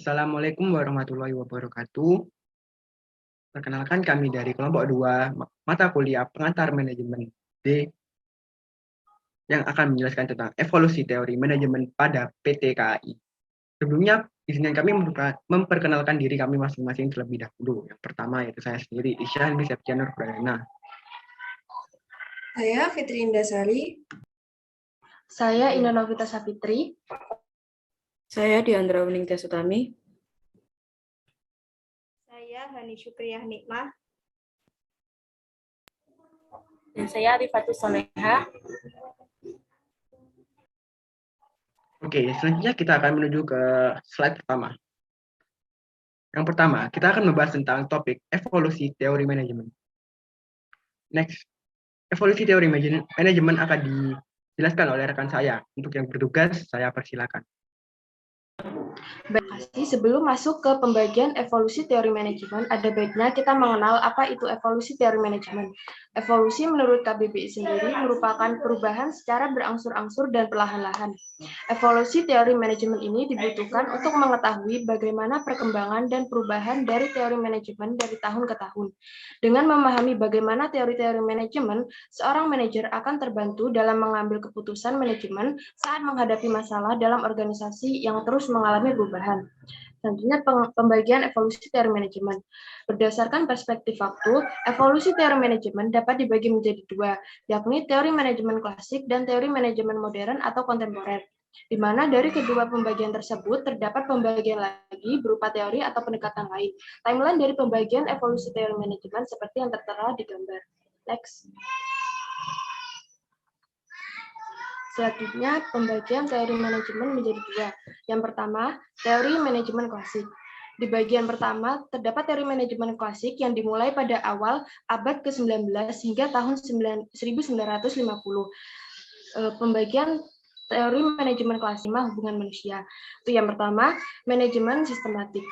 Assalamualaikum warahmatullahi wabarakatuh. Perkenalkan kami dari kelompok 2 mata kuliah pengantar manajemen D yang akan menjelaskan tentang evolusi teori manajemen pada PT KAI. Sebelumnya, izinkan kami memperkenalkan diri kami masing-masing terlebih dahulu. Yang pertama yaitu saya sendiri, Isya Helmi Septianur Pradana. Saya Fitri Indasari. Saya Ina Novita Sapitri. Saya Diandra Winingtyas Utami. Saya Hani Syukriyah Nikmah. Dan saya Rifatus Soleha. Oke, selanjutnya kita akan menuju ke slide pertama. Yang pertama, kita akan membahas tentang topik evolusi teori manajemen. Next, evolusi teori manajemen akan dijelaskan oleh rekan saya. Untuk yang bertugas, saya persilakan. Baik, sebelum masuk ke pembagian evolusi teori manajemen, ada baiknya kita mengenal apa itu evolusi teori manajemen. Evolusi menurut KBBI sendiri merupakan perubahan secara berangsur-angsur dan perlahan-lahan. Evolusi teori manajemen ini dibutuhkan untuk mengetahui bagaimana perkembangan dan perubahan dari teori manajemen dari tahun ke tahun. Dengan memahami bagaimana teori-teori manajemen, seorang manajer akan terbantu dalam mengambil keputusan manajemen saat menghadapi masalah dalam organisasi yang terus mengalami perubahan. Selanjutnya, pembagian evolusi teori manajemen. Berdasarkan perspektif waktu, evolusi teori manajemen dapat dibagi menjadi dua, yakni teori manajemen klasik dan teori manajemen modern atau kontemporer. Di mana dari kedua pembagian tersebut terdapat pembagian lagi berupa teori atau pendekatan lain. Timeline dari pembagian evolusi teori manajemen seperti yang tertera di gambar. Next. Selanjutnya, pembagian teori manajemen menjadi dua. Yang pertama, teori manajemen klasik. Di bagian pertama, terdapat teori manajemen klasik yang dimulai pada awal abad ke-19 hingga tahun 1950. Pembagian teori manajemen klasik hubungan manusia. Itu yang pertama, manajemen sistematik.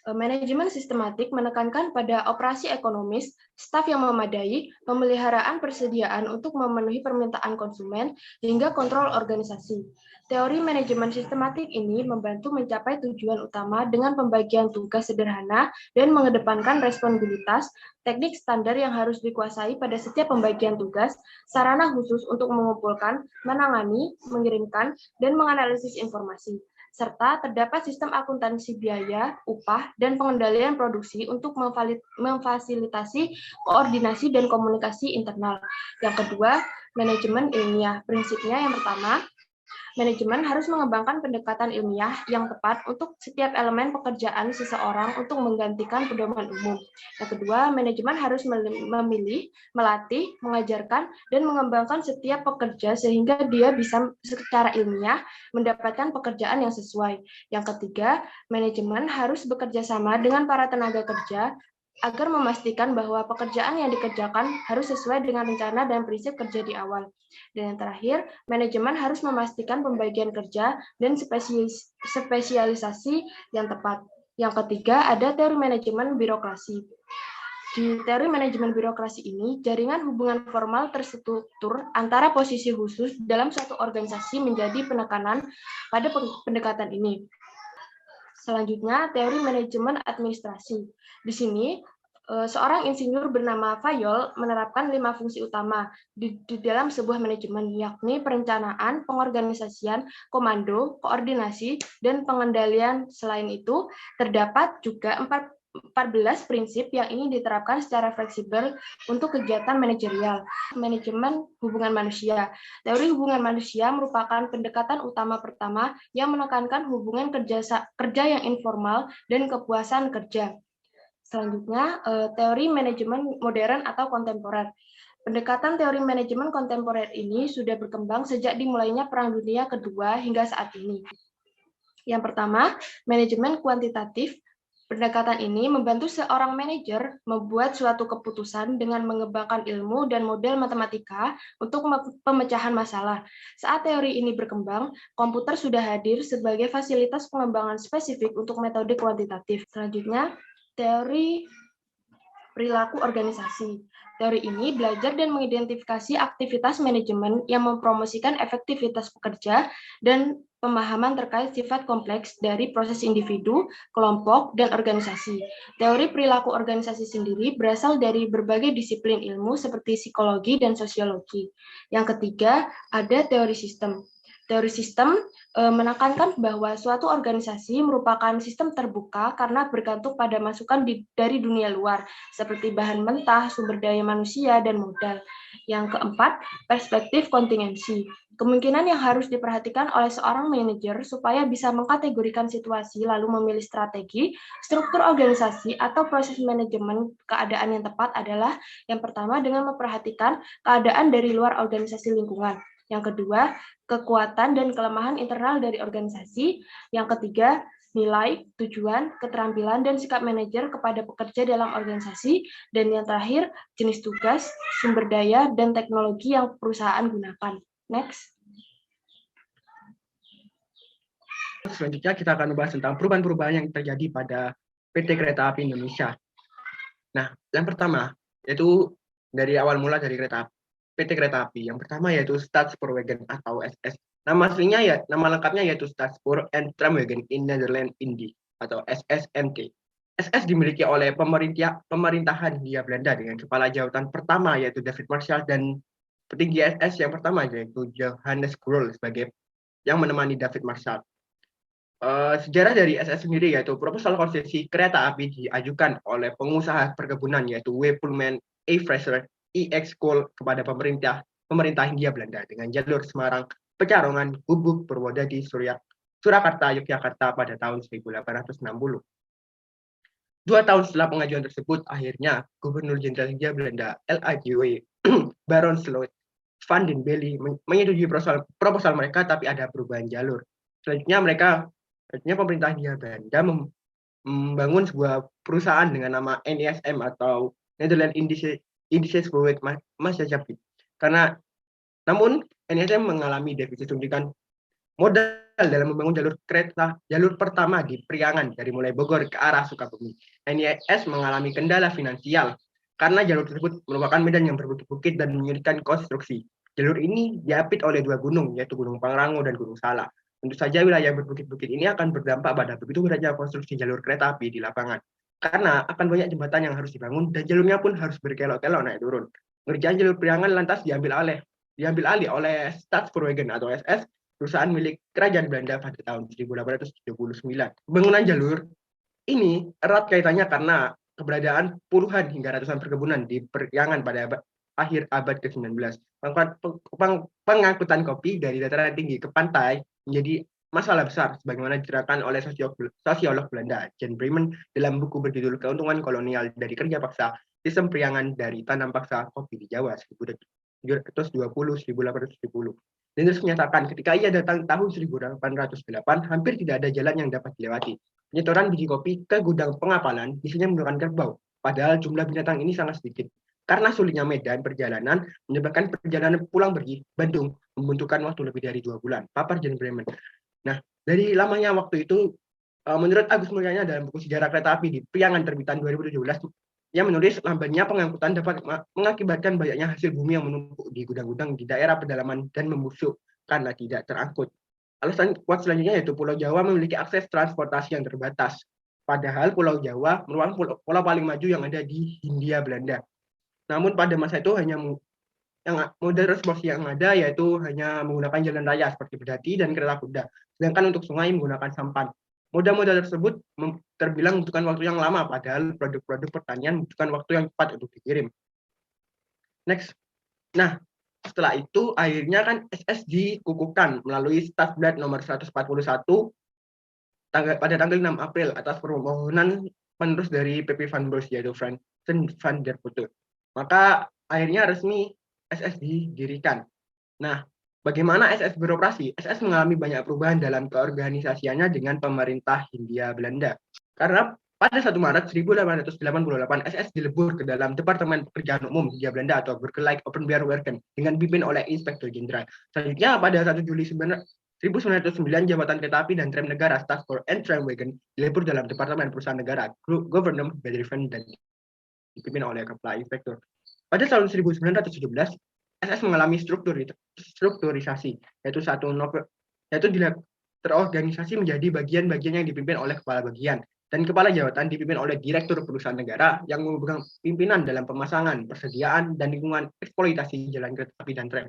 Manajemen sistematik menekankan pada operasi ekonomis, staf yang memadai, pemeliharaan persediaan untuk memenuhi permintaan konsumen, hingga kontrol organisasi. Teori manajemen sistematik ini membantu mencapai tujuan utama dengan pembagian tugas sederhana dan mengedepankan responsibilitas, teknik standar yang harus dikuasai pada setiap pembagian tugas, sarana khusus untuk mengumpulkan, menangani, mengirimkan, dan menganalisis informasi, serta terdapat sistem akuntansi biaya, upah, dan pengendalian produksi untuk memfasilitasi koordinasi dan komunikasi internal. Yang kedua, manajemen ilmiah. Prinsipnya yang pertama, manajemen harus mengembangkan pendekatan ilmiah yang tepat untuk setiap elemen pekerjaan seseorang untuk menggantikan pedoman umum. Yang kedua, manajemen harus memilih, melatih, mengajarkan, dan mengembangkan setiap pekerja sehingga dia bisa secara ilmiah mendapatkan pekerjaan yang sesuai. Yang ketiga, manajemen harus bekerja sama dengan para tenaga kerja agar memastikan bahwa pekerjaan yang dikerjakan harus sesuai dengan rencana dan prinsip kerja di awal. Dan yang terakhir, manajemen harus memastikan pembagian kerja dan spesialisasi yang tepat. Yang ketiga, ada teori manajemen birokrasi. Di teori manajemen birokrasi ini, jaringan hubungan formal terstruktur antara posisi khusus dalam suatu organisasi menjadi penekanan pada pendekatan ini. Selanjutnya, teori manajemen administrasi. Di sini, seorang insinyur bernama Fayol menerapkan 5 fungsi utama di dalam sebuah manajemen, yakni perencanaan, pengorganisasian, komando, koordinasi, dan pengendalian. Selain itu, terdapat juga 14 prinsip yang ini diterapkan secara fleksibel untuk kegiatan manajerial. Manajemen hubungan manusia. Teori hubungan manusia merupakan pendekatan utama pertama yang menekankan hubungan kerja yang informal dan kepuasan kerja. Selanjutnya, teori manajemen modern atau kontemporer. Pendekatan teori manajemen kontemporer ini sudah berkembang sejak dimulainya Perang Dunia Kedua hingga saat ini. Yang pertama, manajemen kuantitatif. Pendekatan ini membantu seorang manajer membuat suatu keputusan dengan mengembangkan ilmu dan model matematika untuk pemecahan masalah. Saat teori ini berkembang, komputer sudah hadir sebagai fasilitas pengembangan spesifik untuk metode kuantitatif. Selanjutnya, teori perilaku organisasi. Teori ini belajar dan mengidentifikasi aktivitas manajemen yang mempromosikan efektivitas pekerja dan pemahaman terkait sifat kompleks dari proses individu, kelompok, dan organisasi. Teori perilaku organisasi sendiri berasal dari berbagai disiplin ilmu seperti psikologi dan sosiologi. Yang ketiga, ada teori sistem. Teori sistem menekankan bahwa suatu organisasi merupakan sistem terbuka karena bergantung pada masukan dari dunia luar, seperti bahan mentah, sumber daya manusia, dan modal. Yang keempat, perspektif kontingensi. Kemungkinan yang harus diperhatikan oleh seorang manajer supaya bisa mengkategorikan situasi lalu memilih strategi, struktur organisasi, atau proses manajemen keadaan yang tepat adalah yang pertama dengan memperhatikan keadaan dari luar organisasi lingkungan. Yang kedua, kekuatan dan kelemahan internal dari organisasi. Yang ketiga, nilai, tujuan, keterampilan, dan sikap manajer kepada pekerja dalam organisasi. Dan yang terakhir, jenis tugas, sumber daya, dan teknologi yang perusahaan gunakan. Next. Selanjutnya kita akan membahas tentang perubahan-perubahan yang terjadi pada PT Kereta Api Indonesia. Nah, yang pertama yaitu dari awal mula dari PT Kereta Api. Yang pertama yaitu Staatspoorwegen atau SS. Nama aslinya nama lengkapnya yaitu Staatspoor and Tramwegen in Netherlands Indie atau SSNT. SS dimiliki oleh pemerintahan Hindia Belanda dengan kepala jawatan pertama yaitu David Marshall dan petinggi SS yang pertama yaitu Johannes Grol sebagai yang menemani David Marshall. Sejarah dari SS sendiri yaitu proposal konsesi kereta api diajukan oleh pengusaha perkebunan yaitu W. Pullman A. Fraser EX Kool kepada pemerintah Hindia Belanda dengan jalur Semarang, Pecarongan, Gubuk, Purwodadi, Surakarta, Yogyakarta pada tahun 1860. 2 tahun setelah pengajuan tersebut, akhirnya Gubernur Jenderal Hindia Belanda LAJW Baron Slot van den Belle menyetujui proposal mereka, tapi ada perubahan jalur. Selanjutnya pemerintah Hindia Belanda membangun sebuah perusahaan dengan nama NISM atau Netherlands Indices Spoorweg Maatschappij. Namun NISM mengalami defisit suntikan modal dalam membangun jalur pertama di Priangan dari mulai Bogor ke arah Sukabumi. NIS mengalami kendala finansial karena jalur tersebut merupakan medan yang berbukit-bukit dan menyulitkan konstruksi. Jalur ini diapit oleh 2 gunung, yaitu Gunung Pangrango dan Gunung Salak. Tentu saja wilayah berbukit-bukit ini akan berdampak pada begitu beratnya konstruksi jalur kereta api di lapangan. Karena akan banyak jembatan yang harus dibangun dan jalurnya pun harus berkelok-kelok naik turun. Pengerjaan jalur Priangan lantas diambil alih oleh Staatspoorwegen atau SS, perusahaan milik Kerajaan Belanda pada tahun 1879. Pembangunan jalur ini erat kaitannya karena keberadaan puluhan hingga ratusan perkebunan di Priangan pada akhir abad ke-19. Pengangkutan kopi dari dataran tinggi ke pantai menjadi masalah besar sebagaimana diterangkan oleh sosiolog Belanda Jan Bremen dalam buku berjudul Keuntungan Kolonial dari Kerja Paksa Sistem Priangan dari Tanam Paksa Kopi di Jawa 1820-1870. Dan terus menyatakan ketika ia datang tahun 1808 hampir tidak ada jalan yang dapat dilewati. Penyetoran biji kopi ke gudang pengapalan biasanya menggunakan kerbau, padahal jumlah binatang ini sangat sedikit. Karena sulitnya medan perjalanan menyebabkan perjalanan pulang pergi Bandung membutuhkan waktu lebih dari 2 bulan. Papar Jan Bremen. Nah, dari lamanya waktu itu, menurut Agus Mulyana dalam buku Sejarah Kereta Api di Priangan terbitan 2017, ia menulis lambannya pengangkutan dapat mengakibatkan banyaknya hasil bumi yang menumpuk di gudang-gudang di daerah pedalaman dan membusuk karena tidak terangkut. Alasan kuat selanjutnya yaitu Pulau Jawa memiliki akses transportasi yang terbatas. Padahal Pulau Jawa merupakan pulau paling maju yang ada di Hindia Belanda. Namun pada masa itu hanya yang moda transportasi yang ada yaitu hanya menggunakan jalan raya seperti berdati dan kereta kuda. Sedangkan untuk sungai menggunakan sampan. Moda-moda tersebut terbilang membutuhkan waktu yang lama, padahal produk-produk pertanian membutuhkan waktu yang cepat untuk dikirim. Next. Nah, setelah itu akhirnya kan SS dikukuhkan melalui Stadsblad nomor 141 pada tanggal 6 April atas permohonan penerus dari PP Van Bos yaitu Fransen van der Putte. Maka akhirnya resmi SS didirikan. Nah, bagaimana SS beroperasi? SS mengalami banyak perubahan dalam keorganisasiannya dengan pemerintah Hindia Belanda. Karena pada 1 Maret 1888 SS dilebur ke dalam Departemen Pekerjaan Umum Hindia Belanda atau Burgerlijk Openbaar Werken dengan dipimpin oleh Inspektur Jenderal. Selanjutnya pada 1 Juli 1909 jabatan kereta api dan tram negara Staatspoor and Tramwegen dilebur dalam Departemen Perusahaan Negara Government Bedrijven dan dipimpin oleh kepala inspektur. Pada tahun 1917, SS mengalami strukturisasi, yaitu terorganisasi menjadi bagian-bagian yang dipimpin oleh kepala bagian, dan kepala jabatan dipimpin oleh direktur perusahaan negara yang memegang pimpinan dalam pemasangan, persediaan, dan lingkungan eksploitasi jalan kereta api dan tram.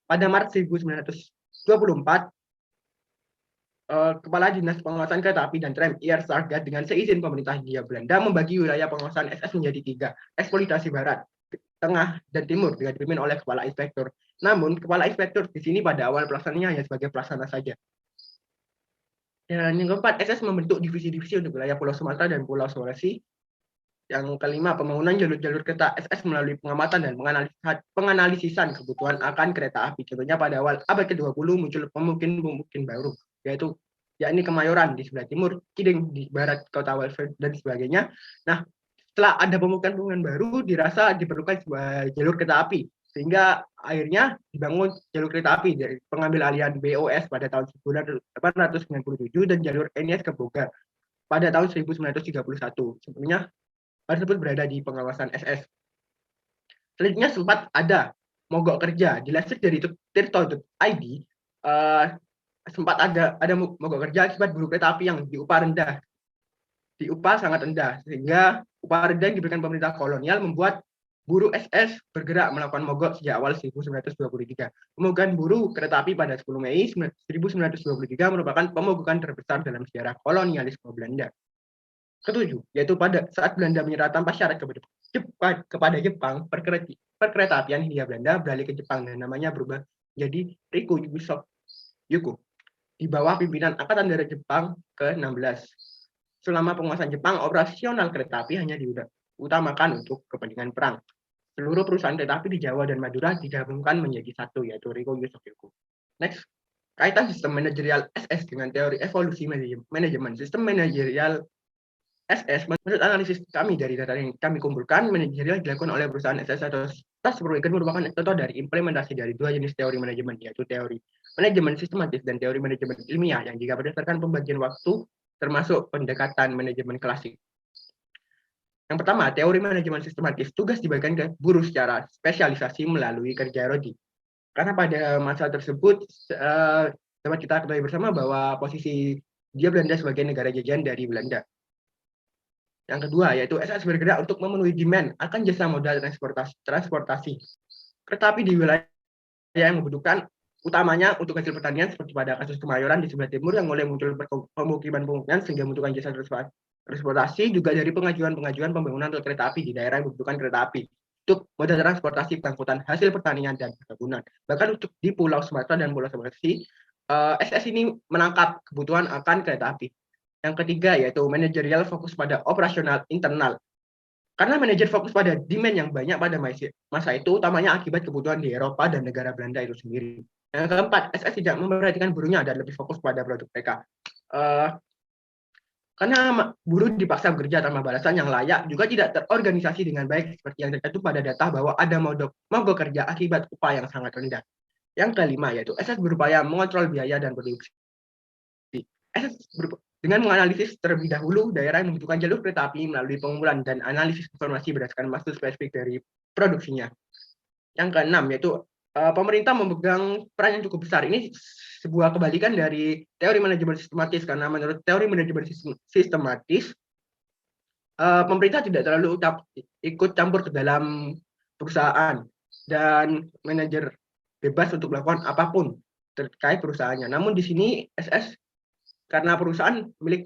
Pada Maret 1924, Kepala Dinas Pengawasan Kereta Api dan Tram IR Sargat dengan seizin pemerintah Hindia Belanda membagi wilayah pengawasan SS menjadi 3, eksploitasi barat, tengah, dan timur dengan dipimpin oleh kepala inspektur. Namun, kepala inspektur di sini pada awal pelaksanaannya hanya sebagai pelaksana saja. Dan yang keempat, SS membentuk divisi-divisi untuk wilayah Pulau Sumatera dan Pulau Sulawesi. Yang kelima, pembangunan jalur-jalur kereta SS melalui pengamatan dan penganalisisan kebutuhan akan kereta api. Contohnya pada awal abad ke-20 muncul pemukiman baru, yaitu yakni Kemayoran di sebelah timur, Kiding di barat kota Welfare, dan sebagainya. Nah, setelah ada pemukiman baru, dirasa diperlukan sebuah jalur kereta api, sehingga akhirnya dibangun jalur kereta api dari pengambil alihan BOS pada tahun 1897 dan jalur NS ke Bogor pada tahun 1931. Sebelumnya hal tersebut berada di pengawasan SS. Selanjutnya sempat ada mogok kerja. Dilansir dari tirto.id, sempat ada mogok kerja akibat buruh kereta api yang diupah sangat rendah, sehingga upah rendah yang diberikan pemerintah kolonial membuat buruh SS bergerak melakukan mogok sejak awal 1923. Pemogokan buruh kereta api pada 10 Mei 1923 merupakan pemogokan terbesar dalam sejarah kolonialisme Belanda. Ketujuh, yaitu pada saat Belanda menyerah tanpa syarat kepada Jepang, perkereta apian Hindia Belanda beralih ke Jepang dan namanya berubah menjadi Riku Yuku di bawah pimpinan Angkatan Darat Jepang ke-16. Selama penguasaan Jepang, operasional kereta api hanya diutamakan untuk kepentingan perang. Seluruh perusahaan kereta api di Jawa dan Madura digabungkan menjadi satu, yaitu Riku Yuku. Next, kaitan sistem manajerial SS dengan teori evolusi manajemen. Sistem manajerial SS, menurut analisis kami dari data yang kami kumpulkan, manajerial dilakukan oleh perusahaan SS atau tas proyek merupakan contoh dari implementasi dari dua jenis teori manajemen, yaitu teori manajemen sistematis dan teori manajemen ilmiah yang jika berdasarkan pembagian waktu termasuk pendekatan manajemen klasik. Yang pertama, teori manajemen sistematis, tugas dibagikan ke buruh secara spesialisasi melalui kerja rodi. Karena pada masa tersebut dapat kita ketahui bersama bahwa posisi dia Belanda sebagai negara jajahan dari Belanda. Yang kedua, yaitu SS bergerak untuk memenuhi demand akan jasa modal transportasi. Kereta api di wilayah yang membutuhkan utamanya untuk hasil pertanian seperti pada kasus Kemayoran di sebelah timur yang mulai muncul pemukiman sehingga membutuhkan jasa transportasi, juga dari pengajuan pembangunan kereta api di daerah yang membutuhkan kereta api untuk moda transportasi pengangkutan hasil pertanian dan perkebunan. Bahkan untuk di Pulau Sumatera dan Pulau Sulawesi, SS ini menangkap kebutuhan akan kereta api. Yang ketiga, yaitu manajerial fokus pada operasional internal. Karena manajer fokus pada demand yang banyak pada masa itu, utamanya akibat kebutuhan di Eropa dan negara Belanda itu sendiri. Yang keempat, SS tidak memperhatikan buruhnya dan lebih fokus pada produk mereka. Karena buruh dipaksa bekerja tanpa balasan yang layak, juga tidak terorganisasi dengan baik seperti yang tercantum pada data bahwa ada mogok kerja akibat upah yang sangat rendah. Yang kelima, yaitu SS berupaya mengontrol biaya dan produksi. SS dengan menganalisis terlebih dahulu daerah yang membutuhkan jalur kereta api melalui pengumpulan dan analisis informasi berdasarkan maksud spesifik dari produksinya. Yang keenam, yaitu pemerintah memegang peran yang cukup besar. Ini sebuah kebalikan dari teori manajemen sistematis, karena menurut teori manajemen sistematis, pemerintah tidak terlalu ikut campur ke dalam perusahaan dan manajer bebas untuk melakukan apapun terkait perusahaannya. Namun di sini SS karena perusahaan milik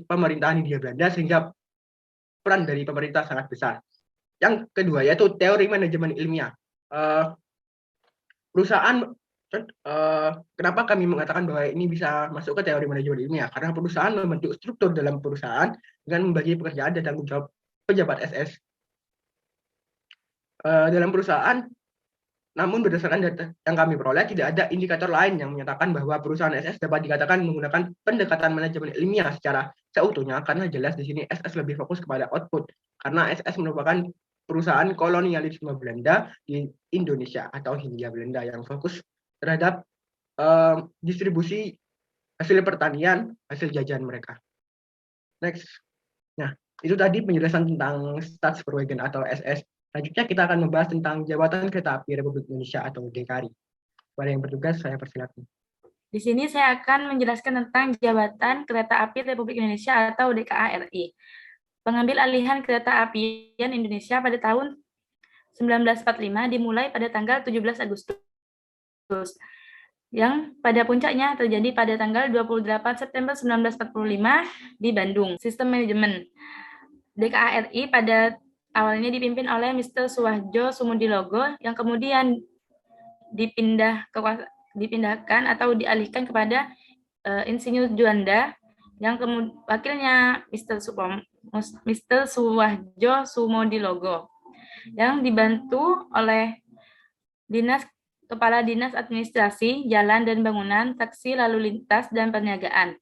pemerintahan Hindia Belanda sehingga peran dari pemerintah sangat besar. Yang kedua, yaitu teori manajemen ilmiah. Kenapa kami mengatakan bahwa ini bisa masuk ke teori manajemen ilmiah? Karena perusahaan membentuk struktur dalam perusahaan dengan membagi pekerjaan dan tanggung jawab pejabat SS dalam perusahaan. Namun berdasarkan data yang kami peroleh, tidak ada indikator lain yang menyatakan bahwa perusahaan SS dapat dikatakan menggunakan pendekatan manajemen ilmiah secara seutuhnya, karena jelas di sini SS lebih fokus kepada output, karena SS merupakan perusahaan kolonialisme Belanda di Indonesia atau Hindia Belanda yang fokus terhadap distribusi hasil pertanian, hasil jajan mereka. Next. Nah, Itu tadi penjelasan tentang Staatsverwegen atau SS. Selanjutnya kita akan membahas tentang Jabatan Kereta Api Republik Indonesia atau DKRI. Pada yang bertugas, saya persilakan. Di sini saya akan menjelaskan tentang Jabatan Kereta Api Republik Indonesia atau DKARI. Pengambil alihan kereta apian Indonesia pada tahun 1945 dimulai pada tanggal 17 Agustus, yang pada puncaknya terjadi pada tanggal 28 September 1945 di Bandung. Sistem manajemen DKARI pada awalnya dipimpin oleh Mr. Suwahjo Sumondilogo yang kemudian dipindahkan atau dialihkan kepada Insinyur Juanda yang wakilnya Mr. Suwahjo Sumondilogo yang dibantu oleh Kepala Dinas Administrasi, Jalan dan Bangunan, Taksi, Lalu Lintas, dan Perniagaan.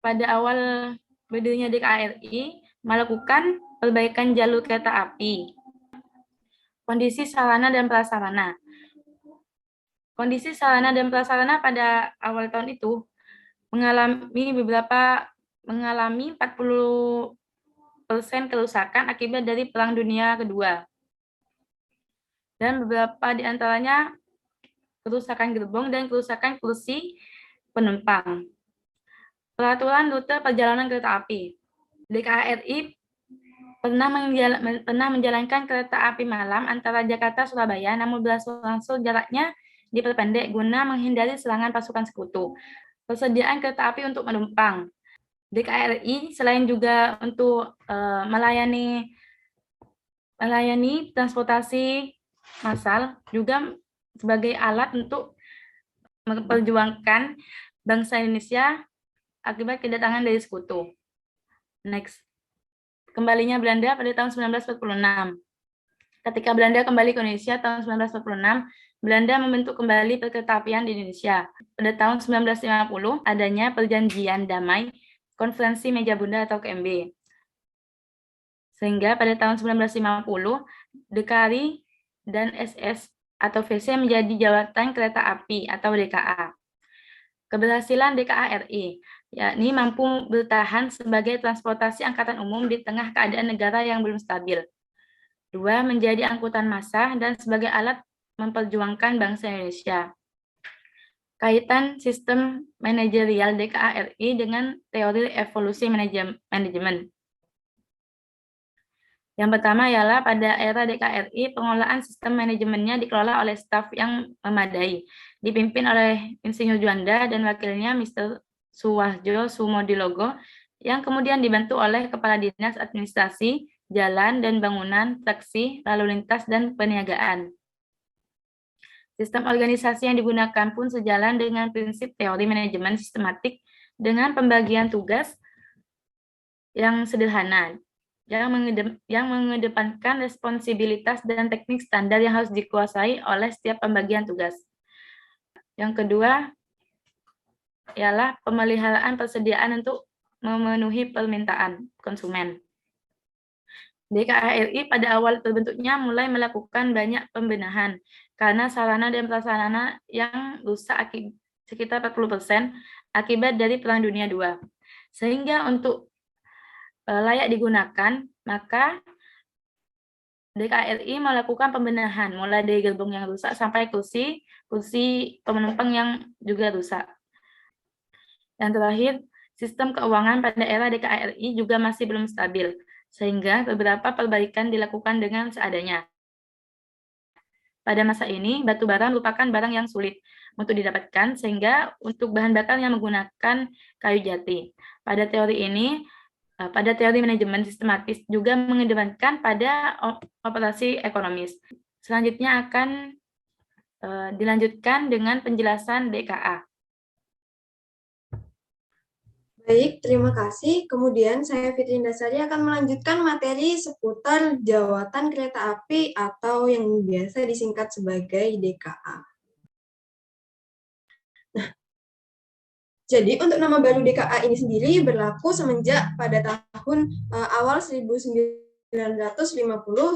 Pada awal berdirinya DKARI melakukan perbaikan jalur kereta api. Kondisi sarana dan prasarana. Kondisi sarana dan prasarana pada awal tahun itu mengalami 40% kerusakan akibat dari Perang Dunia Kedua. Dan beberapa di antaranya kerusakan gerbong dan kerusakan kursi penumpang. Peraturan rute perjalanan kereta api. DKARI pernah menjalankan kereta api malam antara Jakarta-Surabaya, namun berangsur-angsur jaraknya diperpendek guna menghindari serangan pasukan sekutu. Persediaan kereta api untuk penumpang. DKARI selain juga untuk melayani transportasi massal, juga sebagai alat untuk memperjuangkan bangsa Indonesia akibat kedatangan dari sekutu. Next. Kembalinya Belanda pada tahun 1946. Ketika Belanda kembali ke Indonesia tahun 1946, Belanda membentuk kembali perkeretaapian di Indonesia. Pada tahun 1950, adanya perjanjian damai Konferensi Meja Bunda atau KMB. Sehingga pada tahun 1950, DKARI dan SS atau VC menjadi Jabatan Kereta Api atau DKA. Keberhasilan DKARI, yakni mampu bertahan sebagai transportasi angkutan umum di tengah keadaan negara yang belum stabil. 2. Menjadi angkutan massa dan sebagai alat memperjuangkan bangsa Indonesia. Kaitan sistem manajerial DKARI dengan teori evolusi manajemen. Yang pertama ialah pada era DKARI, pengelolaan sistem manajemennya dikelola oleh staf yang memadai, dipimpin oleh Insinyur Juanda dan wakilnya Mr. Suwahjo Sumondilogo, yang kemudian dibantu oleh Kepala Dinas Administrasi, Jalan dan Bangunan, Taksi, Lalu Lintas, dan Perniagaan. Sistem organisasi yang digunakan pun sejalan dengan prinsip teori manajemen sistematik dengan pembagian tugas yang sederhana, yang mengedepankan responsibilitas dan teknik standar yang harus dikuasai oleh setiap pembagian tugas. Yang kedua ialah pemeliharaan persediaan untuk memenuhi permintaan konsumen. DKARI pada awal terbentuknya mulai melakukan banyak pembenahan karena sarana dan prasarana yang rusak sekitar 40% akibat dari Perang Dunia II. Sehingga untuk layak digunakan, maka DKARI melakukan pembenahan mulai dari gerbong yang rusak sampai kursi penumpang yang juga rusak. Yang terakhir, sistem keuangan pada era DKARI juga masih belum stabil, sehingga beberapa perbaikan dilakukan dengan seadanya. Pada masa ini, batu bara merupakan barang yang sulit untuk didapatkan, sehingga untuk bahan bakar yang menggunakan kayu jati. Pada teori manajemen sistematis juga mengedepankan pada operasi ekonomis. Selanjutnya akan dilanjutkan dengan penjelasan DKA. Baik, terima kasih. Kemudian saya Fitri Indasari akan melanjutkan materi seputar Jabatan Kereta Api atau yang biasa disingkat sebagai DKA. Nah, jadi untuk nama baru DKA ini sendiri berlaku semenjak pada tahun awal 1950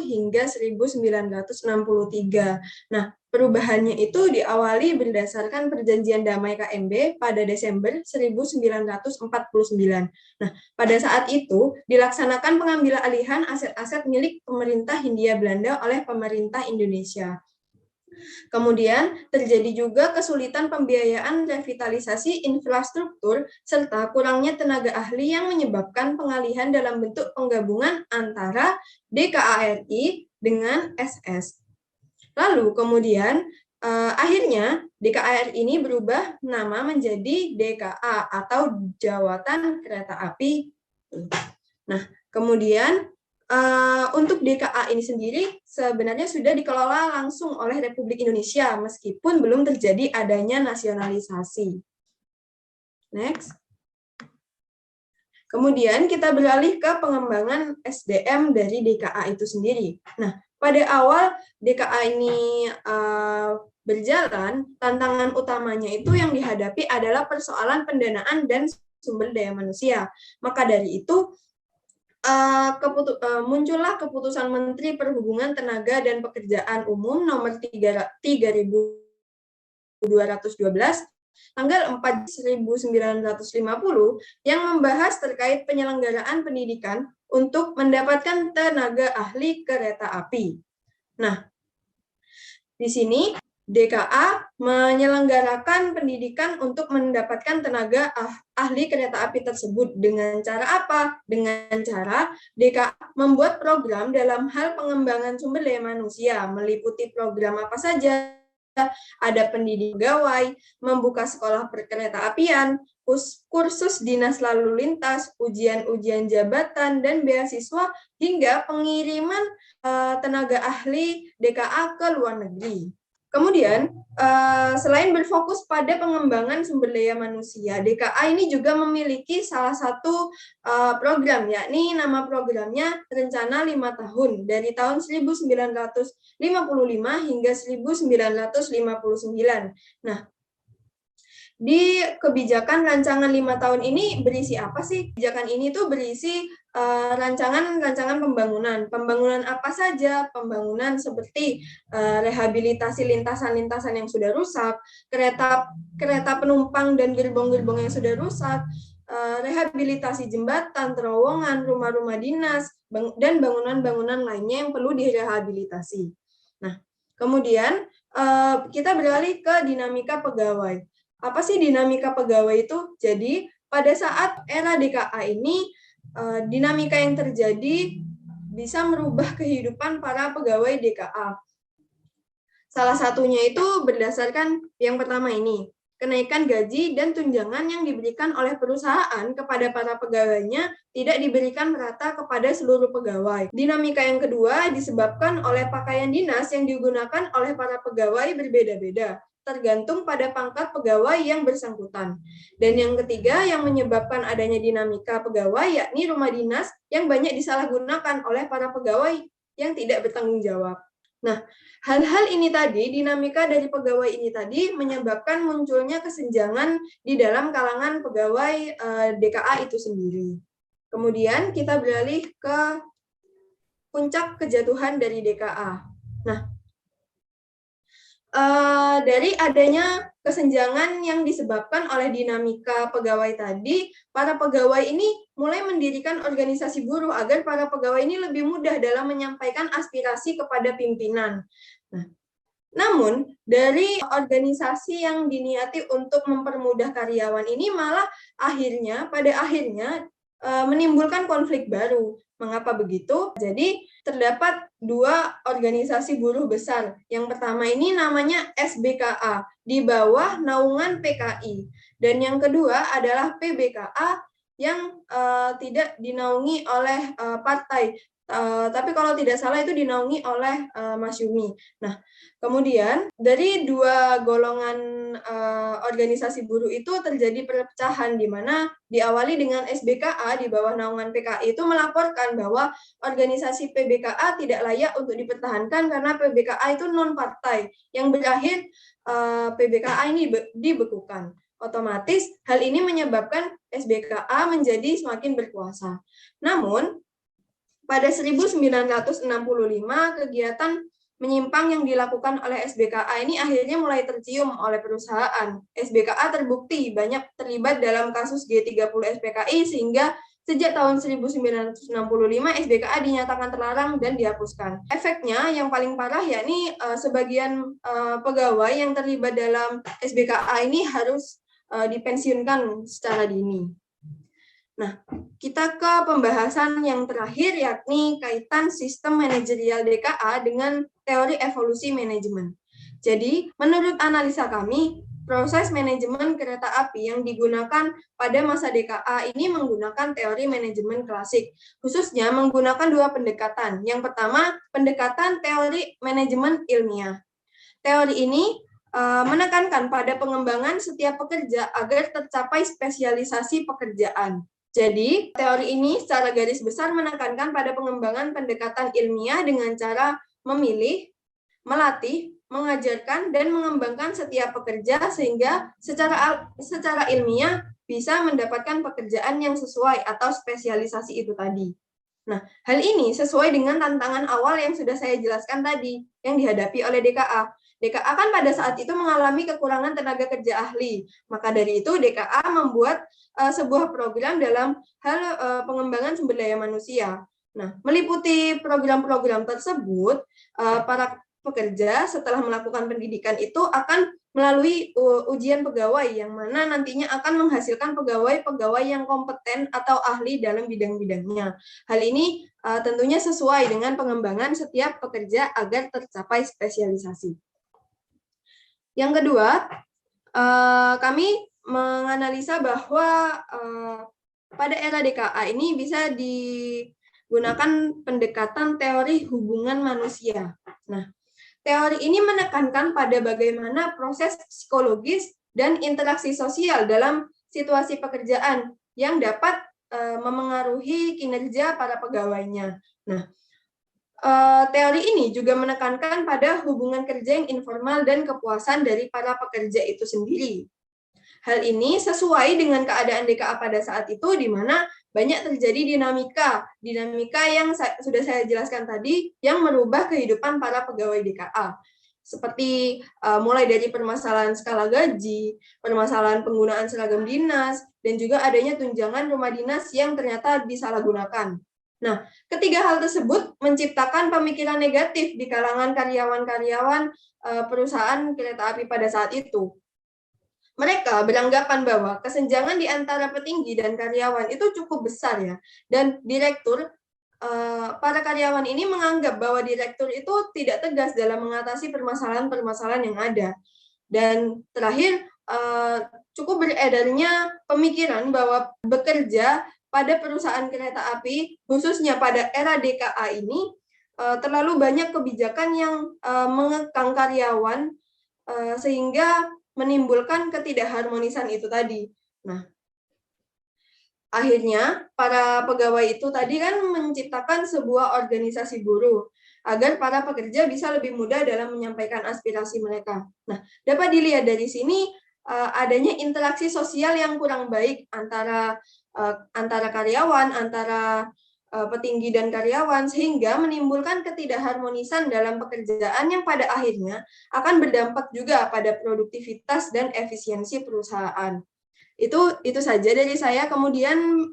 hingga 1963. Nah, Perubahannya itu diawali berdasarkan Perjanjian Damai KMB pada Desember 1949. Nah, pada saat itu dilaksanakan pengambilan alihan aset-aset milik pemerintah Hindia Belanda oleh pemerintah Indonesia. Kemudian terjadi juga kesulitan pembiayaan revitalisasi infrastruktur serta kurangnya tenaga ahli yang menyebabkan pengalihan dalam bentuk penggabungan antara DKA-RI dengan SS. Lalu kemudian akhirnya DKA-RI ini berubah nama menjadi DKA atau Jawatan Kereta Api. Nah, kemudian untuk DKA ini sendiri sebenarnya sudah dikelola langsung oleh Republik Indonesia meskipun belum terjadi adanya nasionalisasi. Next. Kemudian kita beralih ke pengembangan SDM dari DKA itu sendiri. Nah, pada awal DKA ini berjalan, tantangan utamanya itu yang dihadapi adalah persoalan pendanaan dan sumber daya manusia. Maka dari itu, muncullah keputusan Menteri Perhubungan Tenaga dan Pekerjaan Umum nomor 3212 tanggal 4/1950 yang membahas terkait penyelenggaraan pendidikan untuk mendapatkan tenaga ahli kereta api. Nah, di sini DKA menyelenggarakan pendidikan untuk mendapatkan tenaga ahli kereta api tersebut. Dengan cara apa? Dengan cara DKA membuat program dalam hal pengembangan sumber daya manusia, meliputi program apa saja. Ada pendidik pegawai, membuka sekolah perkereta apian, kursus dinas lalu lintas, ujian-ujian jabatan, dan beasiswa, hingga pengiriman tenaga ahli DKA ke luar negeri. Kemudian, selain berfokus pada pengembangan sumber daya manusia, DKA ini juga memiliki salah satu program, yakni nama programnya Rencana 5 Tahun, dari tahun 1955 hingga 1959. Nah, di kebijakan rancangan 5 tahun ini berisi apa sih? Kebijakan ini tuh berisi rancangan pembangunan. Pembangunan apa saja? Pembangunan seperti rehabilitasi lintasan-lintasan yang sudah rusak, kereta penumpang dan gerbong-gerbong yang sudah rusak, rehabilitasi jembatan, terowongan, rumah-rumah dinas, dan bangunan-bangunan lainnya yang perlu direhabilitasi. Nah, kemudian kita beralih ke dinamika pegawai. Apa sih dinamika pegawai itu? Jadi, pada saat era DKA ini, dinamika yang terjadi bisa merubah kehidupan para pegawai DKA. Salah satunya itu berdasarkan yang pertama ini, kenaikan gaji dan tunjangan yang diberikan oleh perusahaan kepada para pegawainya tidak diberikan merata kepada seluruh pegawai. Dinamika yang kedua disebabkan oleh pakaian dinas yang digunakan oleh para pegawai berbeda-beda, tergantung pada pangkat pegawai yang bersangkutan. Dan yang ketiga yang menyebabkan adanya dinamika pegawai yakni rumah dinas yang banyak disalahgunakan oleh para pegawai yang tidak bertanggung jawab. Nah, hal-hal ini tadi, dinamika dari pegawai ini tadi menyebabkan munculnya kesenjangan di dalam kalangan pegawai DKA itu sendiri. Kemudian kita beralih ke puncak kejatuhan dari DKA. Nah, dari adanya kesenjangan yang disebabkan oleh dinamika pegawai tadi, para pegawai ini mulai mendirikan organisasi buruh agar para pegawai ini lebih mudah dalam menyampaikan aspirasi kepada pimpinan. Nah, namun, dari organisasi yang diniati untuk mempermudah karyawan ini malah pada akhirnya menimbulkan konflik baru. Mengapa begitu? Jadi, terdapat dua organisasi buruh besar. Yang pertama ini namanya SBKA, di bawah naungan PKI. Dan yang kedua adalah PBKA yang tidak dinaungi oleh partai. Tapi kalau tidak salah itu dinaungi oleh Masyumi. Nah, kemudian dari dua golongan organisasi buruh itu terjadi perpecahan di mana diawali dengan SBKA di bawah naungan PKI itu melaporkan bahwa organisasi PBKA tidak layak untuk dipertahankan karena PBKA itu non-partai yang berakhir PBKA ini dibekukan. Otomatis hal ini menyebabkan SBKA menjadi semakin berkuasa. Namun pada 1965 kegiatan menyimpang yang dilakukan oleh SBKA ini akhirnya mulai tercium oleh perusahaan. SBKA terbukti banyak terlibat dalam kasus G30 SPKI sehingga sejak tahun 1965 SBKA dinyatakan terlarang dan dihapuskan. Efeknya yang paling parah yakni sebagian pegawai yang terlibat dalam SBKA ini harus dipensiunkan secara dini. Nah, kita ke pembahasan yang terakhir yakni kaitan sistem manajerial DKA dengan teori evolusi manajemen. Jadi, menurut analisa kami, proses manajemen kereta api yang digunakan pada masa DKA ini menggunakan teori manajemen klasik, khususnya menggunakan dua pendekatan. Yang pertama, pendekatan teori manajemen ilmiah. Teori ini menekankan pada pengembangan setiap pekerja agar tercapai spesialisasi pekerjaan. Jadi, teori ini secara garis besar menekankan pada pengembangan pendekatan ilmiah dengan cara memilih, melatih, mengajarkan, dan mengembangkan setiap pekerja sehingga secara ilmiah bisa mendapatkan pekerjaan yang sesuai atau spesialisasi itu tadi. Nah, hal ini sesuai dengan tantangan awal yang sudah saya jelaskan tadi, yang dihadapi oleh DKA. DKA kan pada saat itu mengalami kekurangan tenaga kerja ahli. Maka dari itu DKA membuat sebuah program dalam hal pengembangan sumber daya manusia. Nah, meliputi program-program tersebut, para pekerja setelah melakukan pendidikan itu akan melalui ujian pegawai yang mana nantinya akan menghasilkan pegawai-pegawai yang kompeten atau ahli dalam bidang-bidangnya. Hal ini tentunya sesuai dengan pengembangan setiap pekerja agar tercapai spesialisasi. Yang kedua, kami menganalisa bahwa pada era DKA ini bisa digunakan pendekatan teori hubungan manusia. Nah, teori ini menekankan pada bagaimana proses psikologis dan interaksi sosial dalam situasi pekerjaan yang dapat memengaruhi kinerja para pegawainya. Nah, teori ini juga menekankan pada hubungan kerja yang informal dan kepuasan dari para pekerja itu sendiri. Hal ini sesuai dengan keadaan DKA pada saat itu, di mana banyak terjadi dinamika yang sudah saya jelaskan tadi, yang merubah kehidupan para pegawai DKA. Seperti mulai dari permasalahan skala gaji, permasalahan penggunaan seragam dinas, dan juga adanya tunjangan rumah dinas yang ternyata disalahgunakan. Nah, ketiga hal tersebut menciptakan pemikiran negatif di kalangan karyawan-karyawan perusahaan kereta api pada saat itu. Mereka beranggapan bahwa kesenjangan di antara petinggi dan karyawan itu cukup besar ya, dan para karyawan ini menganggap bahwa direktur itu tidak tegas dalam mengatasi permasalahan-permasalahan yang ada. Dan terakhir, cukup beredarnya pemikiran bahwa bekerja pada perusahaan kereta api, khususnya pada era DKA ini, terlalu banyak kebijakan yang mengekang karyawan, sehingga menimbulkan ketidakharmonisan itu tadi. Nah, akhirnya para pegawai itu tadi kan menciptakan sebuah organisasi buruh agar para pekerja bisa lebih mudah dalam menyampaikan aspirasi mereka. Nah, dapat dilihat dari sini adanya interaksi sosial yang kurang baik antara karyawan, antara petinggi dan karyawan, sehingga menimbulkan ketidakharmonisan dalam pekerjaan yang pada akhirnya akan berdampak juga pada produktivitas dan efisiensi perusahaan. Itu saja dari saya. Kemudian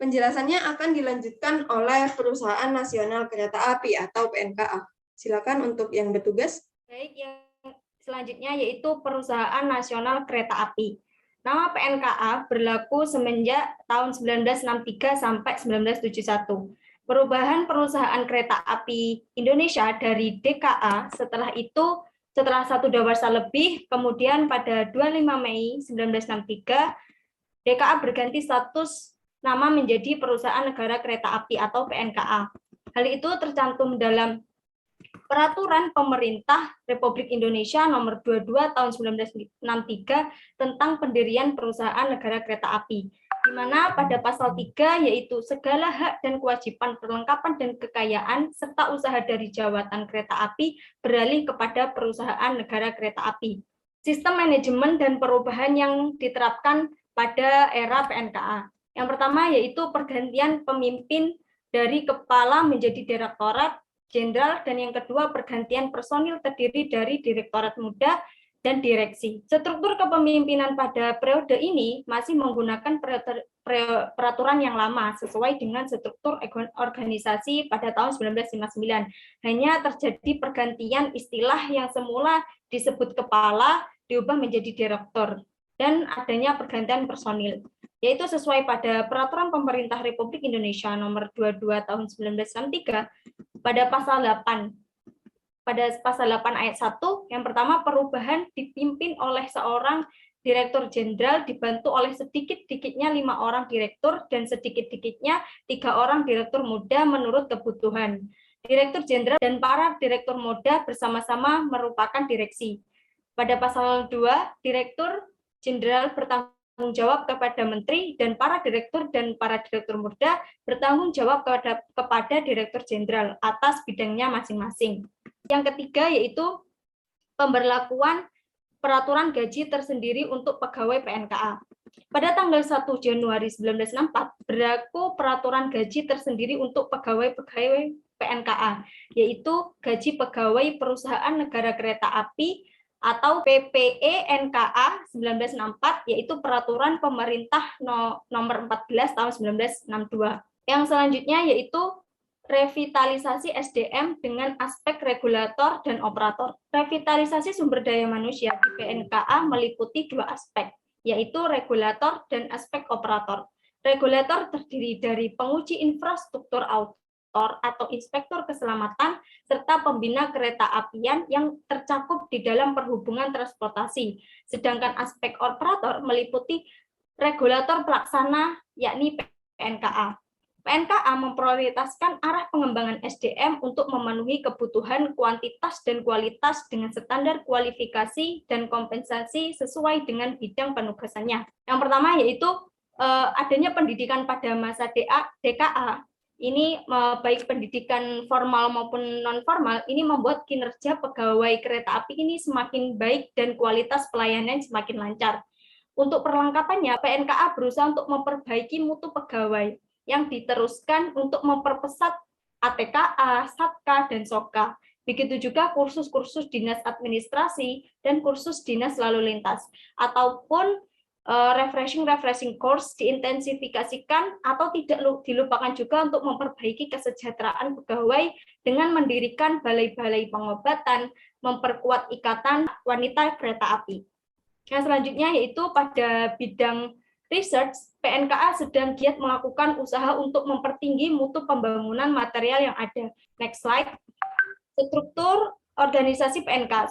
penjelasannya akan dilanjutkan oleh Perusahaan Nasional Kereta Api atau PNKA. Silakan untuk yang bertugas. Baik, yang selanjutnya yaitu Perusahaan Nasional Kereta Api. Nama PNKA berlaku semenjak tahun 1963 sampai 1971. Perubahan perusahaan kereta api Indonesia dari DKA setelah satu dawarsa lebih, kemudian pada 25 Mei 1963, DKA berganti status nama menjadi Perusahaan Negara Kereta Api atau PNKA. Hal itu tercantum dalam Peraturan Pemerintah Republik Indonesia Nomor 22 Tahun 1963 tentang pendirian Perusahaan Negara Kereta Api, di mana pada pasal 3 yaitu segala hak dan kewajiban perlengkapan dan kekayaan serta usaha dari jawatan kereta api beralih kepada Perusahaan Negara Kereta Api. Sistem manajemen dan perubahan yang diterapkan pada era PNKA. Yang pertama yaitu pergantian pemimpin dari kepala menjadi direktorat, jenderal, dan yang kedua pergantian personil terdiri dari direktorat muda dan direksi. Struktur kepemimpinan pada periode ini masih menggunakan peraturan yang lama sesuai dengan struktur organisasi pada tahun 1959. Hanya terjadi pergantian istilah yang semula disebut kepala diubah menjadi direktur dan adanya pergantian personil, yaitu sesuai pada Peraturan Pemerintah Republik Indonesia Nomor 22 Tahun 1963 pada pasal 8. Pada pasal 8 ayat 1, yang pertama perubahan dipimpin oleh seorang direktur jenderal dibantu oleh sedikit-dikitnya 5 orang direktur dan sedikit-dikitnya 3 orang direktur muda menurut kebutuhan. Direktur jenderal dan para direktur muda bersama-sama merupakan direksi. Pada pasal 2, direktur jenderal bertanggung jawab kepada menteri dan para direktur muda bertanggung jawab kepada direktur jenderal atas bidangnya masing-masing. Yang ketiga yaitu pemberlakuan peraturan gaji tersendiri untuk pegawai PNKA. Pada tanggal 1 Januari 1964 berlaku peraturan gaji tersendiri untuk pegawai-pegawai PNKA, yaitu gaji pegawai perusahaan negara kereta api atau PPE NKA 1964, yaitu peraturan pemerintah nomor 14 tahun 1962. Yang selanjutnya yaitu revitalisasi SDM dengan aspek regulator dan operator. Revitalisasi sumber daya manusia di PNKA meliputi 2 aspek, yaitu regulator dan aspek operator. Regulator terdiri dari penguji infrastruktur auditor atau inspektur keselamatan, serta pembina kereta apian yang tercakup di dalam perhubungan transportasi. Sedangkan aspek operator meliputi regulator pelaksana, yakni PNKA. PNKA memprioritaskan arah pengembangan SDM untuk memenuhi kebutuhan kuantitas dan kualitas dengan standar kualifikasi dan kompensasi sesuai dengan bidang penugasannya. Yang pertama yaitu adanya pendidikan pada masa DKA. Ini baik pendidikan formal maupun non-formal, ini membuat kinerja pegawai kereta api ini semakin baik dan kualitas pelayanan semakin lancar. Untuk perlengkapannya, PNKA berusaha untuk memperbaiki mutu pegawai yang diteruskan untuk memperpesat ATKA, SATKA, dan SOKA. Begitu juga kursus-kursus dinas administrasi dan kursus dinas lalu lintas, ataupun refreshing course diintensifikasikan atau tidak dilupakan juga untuk memperbaiki kesejahteraan pegawai dengan mendirikan balai-balai pengobatan, memperkuat ikatan wanita kereta api. Yang selanjutnya yaitu pada bidang research, PNKA sedang giat melakukan usaha untuk mempertinggi mutu pembangunan material yang ada. Next slide. Struktur organisasi PNK.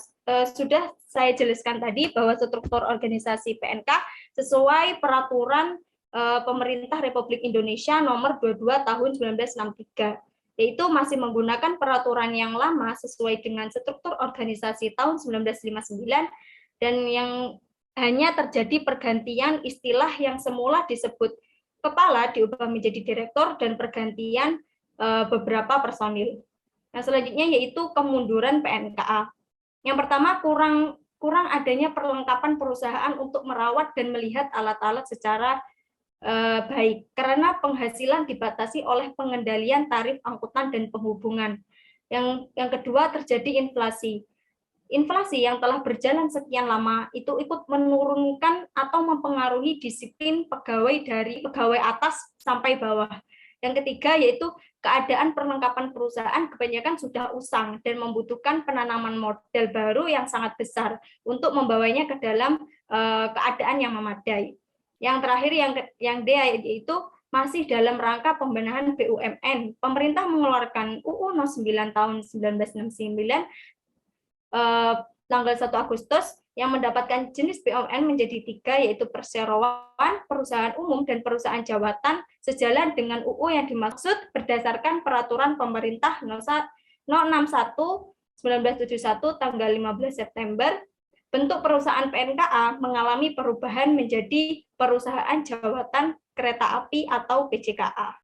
Sudah saya jelaskan tadi bahwa struktur organisasi PNK sesuai peraturan Pemerintah Republik Indonesia Nomor 22 Tahun 1963, yaitu masih menggunakan peraturan yang lama sesuai dengan struktur organisasi tahun 1959 dan yang hanya terjadi pergantian istilah yang semula disebut kepala diubah menjadi direktur dan pergantian beberapa personil. Yang selanjutnya yaitu kemunduran PNKA. Yang pertama kurang adanya perlengkapan perusahaan untuk merawat dan melihat alat-alat secara baik karena penghasilan dibatasi oleh pengendalian tarif angkutan dan penghubungan. Yang kedua terjadi inflasi. Inflasi yang telah berjalan sekian lama itu ikut menurunkan atau mempengaruhi disiplin pegawai dari pegawai atas sampai bawah. Yang ketiga yaitu keadaan perlengkapan perusahaan kebanyakan sudah usang dan membutuhkan penanaman modal baru yang sangat besar untuk membawanya ke dalam keadaan yang memadai. Yang terakhir yang D yaitu masih dalam rangka pembenahan BUMN. Pemerintah mengeluarkan UU No. 9 tahun 1969 tanggal 1 Agustus yang mendapatkan jenis BUMN menjadi 3, yaitu perseroan, perusahaan umum, dan perusahaan jawatan, sejalan dengan UU yang dimaksud berdasarkan peraturan pemerintah No. 61/1971 tanggal 15 September. Bentuk perusahaan PNKA mengalami perubahan menjadi perusahaan jawatan kereta api atau PJKA.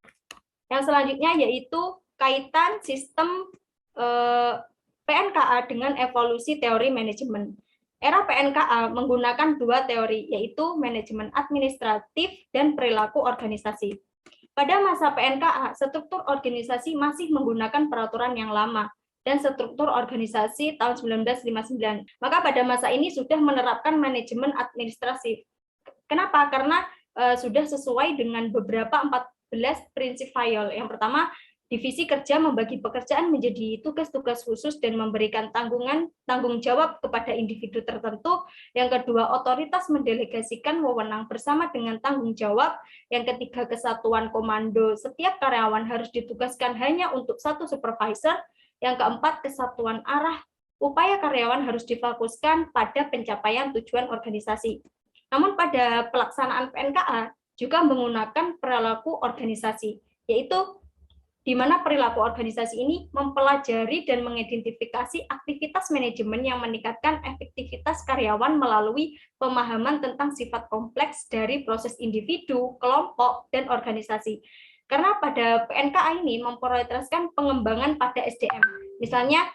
Yang selanjutnya yaitu kaitan sistem PNKA dengan evolusi teori manajemen. Era PNKA menggunakan 2 teori, yaitu manajemen administratif dan perilaku organisasi. Pada masa PNKA, struktur organisasi masih menggunakan peraturan yang lama dan struktur organisasi tahun 1959. Maka pada masa ini sudah menerapkan manajemen administratif. Kenapa? Karena sudah sesuai dengan beberapa 14 prinsip FAYOL. Yang pertama, divisi kerja membagi pekerjaan menjadi tugas-tugas khusus dan memberikan tanggung jawab kepada individu tertentu. Yang kedua, otoritas mendelegasikan wewenang bersama dengan tanggung jawab. Yang ketiga, kesatuan komando. Setiap karyawan harus ditugaskan hanya untuk satu supervisor. Yang keempat, kesatuan arah. Upaya karyawan harus difokuskan pada pencapaian tujuan organisasi. Namun pada pelaksanaan PNKA juga menggunakan perilaku organisasi, yaitu di mana perilaku organisasi ini mempelajari dan mengidentifikasi aktivitas manajemen yang meningkatkan efektivitas karyawan melalui pemahaman tentang sifat kompleks dari proses individu, kelompok, dan organisasi. Karena pada PNKA ini memprioritaskan pengembangan pada SDM. Misalnya,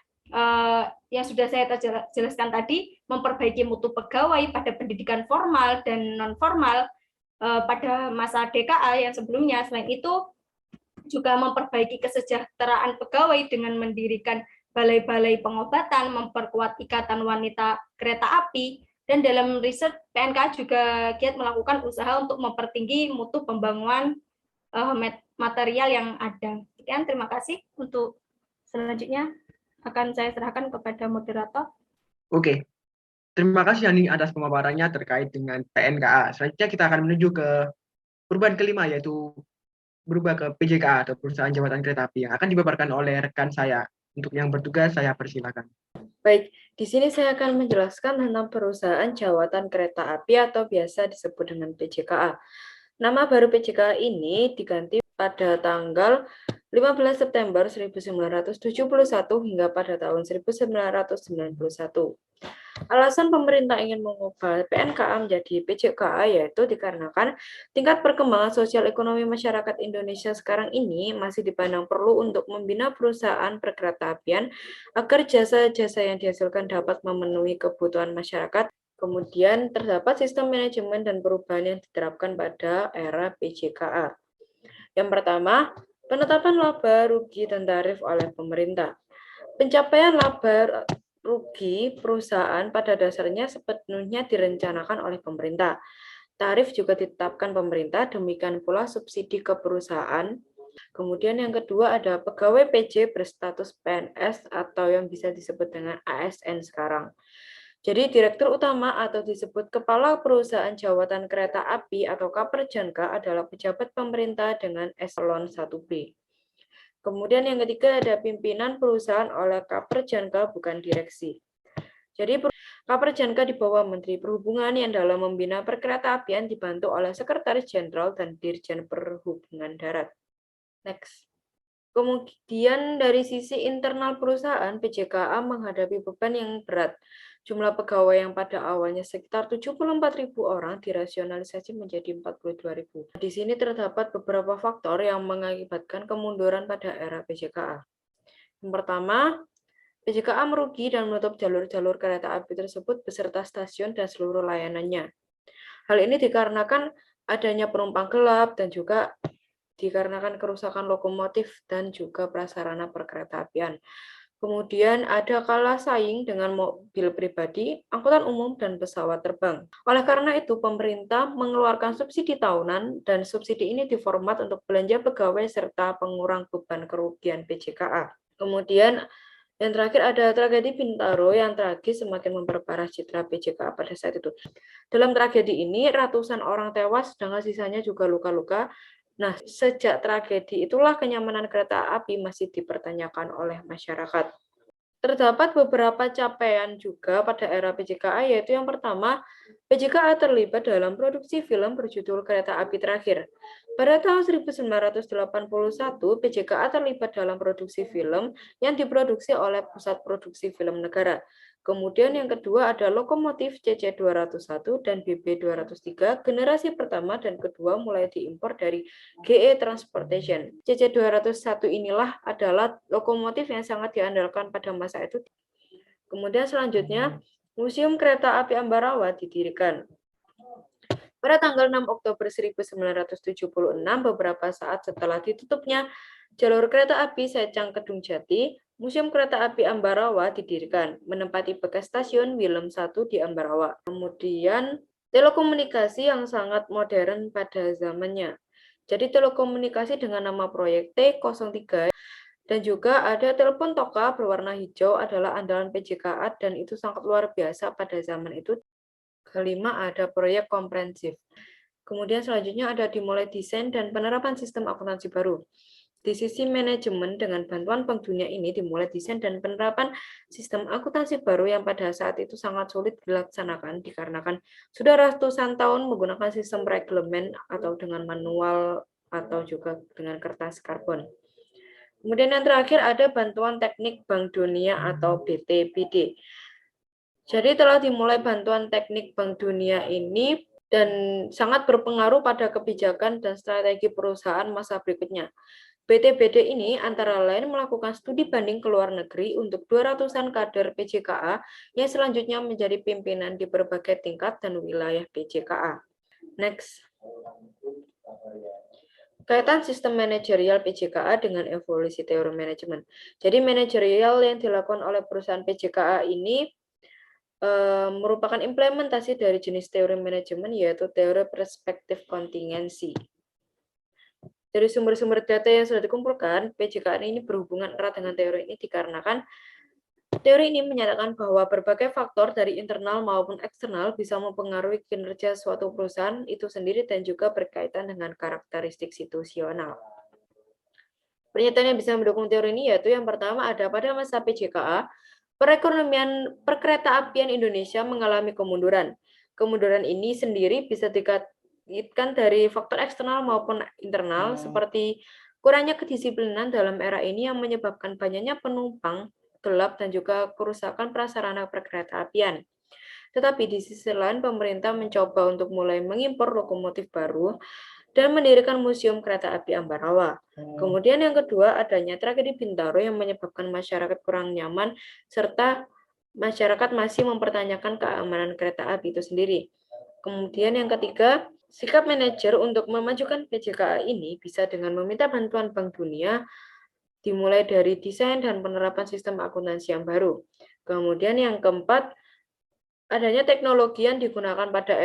yang sudah saya jelaskan tadi, memperbaiki mutu pegawai pada pendidikan formal dan non-formal pada masa DKA yang sebelumnya. Selain itu, juga memperbaiki kesejahteraan pegawai dengan mendirikan balai-balai pengobatan, memperkuat ikatan wanita kereta api, dan dalam riset PNKA juga giat melakukan usaha untuk mempertinggi mutu pembangunan material yang ada. Sekian, terima kasih. Untuk selanjutnya akan saya serahkan kepada moderator. Oke, terima kasih Yani atas pemaparannya terkait dengan PNKA. Selanjutnya kita akan menuju ke perubahan kelima, yaitu berubah ke PJKA atau Perusahaan Jawatan Kereta Api yang akan dipaparkan oleh rekan saya. Untuk yang bertugas, saya persilakan. Baik, di sini saya akan menjelaskan tentang Perusahaan Jawatan Kereta Api atau biasa disebut dengan PJKA. Nama baru PJKA ini diganti pada tanggal 15 September 1971 hingga pada tahun 1991. Alasan pemerintah ingin mengubah PNKA menjadi PJKA yaitu dikarenakan tingkat perkembangan sosial ekonomi masyarakat Indonesia sekarang ini masih dipandang perlu untuk membina perusahaan perkeretaapian agar jasa-jasa yang dihasilkan dapat memenuhi kebutuhan masyarakat. Kemudian terdapat sistem manajemen dan perubahan yang diterapkan pada era PJKA. Yang pertama, penetapan laba, rugi, dan tarif oleh pemerintah. Pencapaian laba rugi perusahaan pada dasarnya sepenuhnya direncanakan oleh pemerintah. Tarif juga ditetapkan pemerintah, demikian pula subsidi ke perusahaan. Kemudian yang kedua ada pegawai PJ berstatus PNS atau yang bisa disebut dengan ASN sekarang. Jadi Direktur Utama atau disebut Kepala Perusahaan Jawatan Kereta Api atau Kaperjanka adalah pejabat pemerintah dengan eselon 1B. Kemudian yang ketiga ada pimpinan perusahaan oleh Kaperjanka bukan direksi. Jadi Kaperjanka di bawah Menteri Perhubungan yang dalam membina perkeretaapian dibantu oleh Sekretaris Jenderal dan Dirjen Perhubungan Darat. Next. Kemudian dari sisi internal perusahaan, PJKA menghadapi beban yang berat. Jumlah pegawai yang pada awalnya sekitar 74.000 orang dirasionalisasi menjadi 42.000. Di sini terdapat beberapa faktor yang mengakibatkan kemunduran pada era PJKA. Yang pertama, PJKA merugi dan menutup jalur-jalur kereta api tersebut beserta stasiun dan seluruh layanannya. Hal ini dikarenakan adanya penumpang gelap dan juga dikarenakan kerusakan lokomotif dan juga prasarana perkeretaapian. Kemudian ada kalah saing dengan mobil pribadi, angkutan umum, dan pesawat terbang. Oleh karena itu, pemerintah mengeluarkan subsidi tahunan dan subsidi ini diformat untuk belanja pegawai serta pengurang beban kerugian PJKA. Kemudian yang terakhir ada tragedi Bintaro yang tragis semakin memperparah citra PJKA pada saat itu. Dalam tragedi ini ratusan orang tewas sedangkan sisanya juga luka-luka. Nah, sejak tragedi itulah kenyamanan kereta api masih dipertanyakan oleh masyarakat. Terdapat beberapa capaian juga pada era PJKA, yaitu yang pertama, PJKA terlibat dalam produksi film berjudul Kereta Api Terakhir. Pada tahun 1981, PJKA terlibat dalam produksi film yang diproduksi oleh Pusat Produksi Film Negara. Kemudian yang kedua ada lokomotif CC201 dan BB203, generasi pertama dan kedua mulai diimpor dari GE Transportation. CC201 inilah adalah lokomotif yang sangat diandalkan pada masa itu. Kemudian selanjutnya, Museum Kereta Api Ambarawa didirikan. Pada tanggal 6 Oktober 1976, beberapa saat setelah ditutupnya jalur kereta api Secang Kedung Jati, Museum Kereta Api Ambarawa didirikan, menempati bekas stasiun Willem I di Ambarawa. Kemudian, telekomunikasi yang sangat modern pada zamannya. Jadi telekomunikasi dengan nama proyek T03 dan juga ada telepon toka berwarna hijau adalah andalan PJKA dan itu sangat luar biasa pada zaman itu. Kelima ada proyek komprehensif. Kemudian selanjutnya ada dimulai desain dan penerapan sistem akuntansi baru. Di sisi manajemen dengan bantuan Bank Dunia ini dimulai desain dan penerapan sistem akuntansi baru yang pada saat itu sangat sulit dilaksanakan dikarenakan sudah ratusan tahun menggunakan sistem reglemen atau dengan manual atau juga dengan kertas karbon. Kemudian yang terakhir ada bantuan teknik Bank Dunia atau BTPD. Jadi telah dimulai bantuan teknik Bank Dunia ini dan sangat berpengaruh pada kebijakan dan strategi perusahaan masa berikutnya. BTPD ini antara lain melakukan studi banding ke luar negeri untuk 200-an kader PJKA yang selanjutnya menjadi pimpinan di berbagai tingkat dan wilayah PJKA. Next. Kaitan sistem manajerial PJKA dengan evolusi teori manajemen. Jadi manajerial yang dilakukan oleh perusahaan PJKA ini merupakan implementasi dari jenis teori manajemen yaitu teori perspektif kontingensi. Dari sumber-sumber data yang sudah dikumpulkan, PJKA ini berhubungan erat dengan teori ini dikarenakan teori ini menyatakan bahwa berbagai faktor dari internal maupun eksternal bisa mempengaruhi kinerja suatu perusahaan itu sendiri dan juga berkaitan dengan karakteristik situasional. Pernyataan yang bisa mendukung teori ini yaitu yang pertama ada pada masa PJKA, perekonomian perkeretaapian Indonesia mengalami kemunduran. Kemunduran ini sendiri bisa dikaitkan dari faktor eksternal maupun internal seperti kurangnya kedisiplinan dalam era ini yang menyebabkan banyaknya penumpang gelap dan juga kerusakan prasarana perkeretaapian. Tetapi di sisi lain pemerintah mencoba untuk mulai mengimpor lokomotif baru dan mendirikan Museum Kereta Api Ambarawa. Kemudian yang kedua adanya tragedi Bintaro yang menyebabkan masyarakat kurang nyaman serta masyarakat masih mempertanyakan keamanan kereta api itu sendiri. Kemudian yang ketiga, sikap manajer untuk memajukan PJKA ini bisa dengan meminta bantuan Bank Dunia dimulai dari desain dan penerapan sistem akuntansi yang baru. Kemudian yang keempat, adanya teknologi yang digunakan pada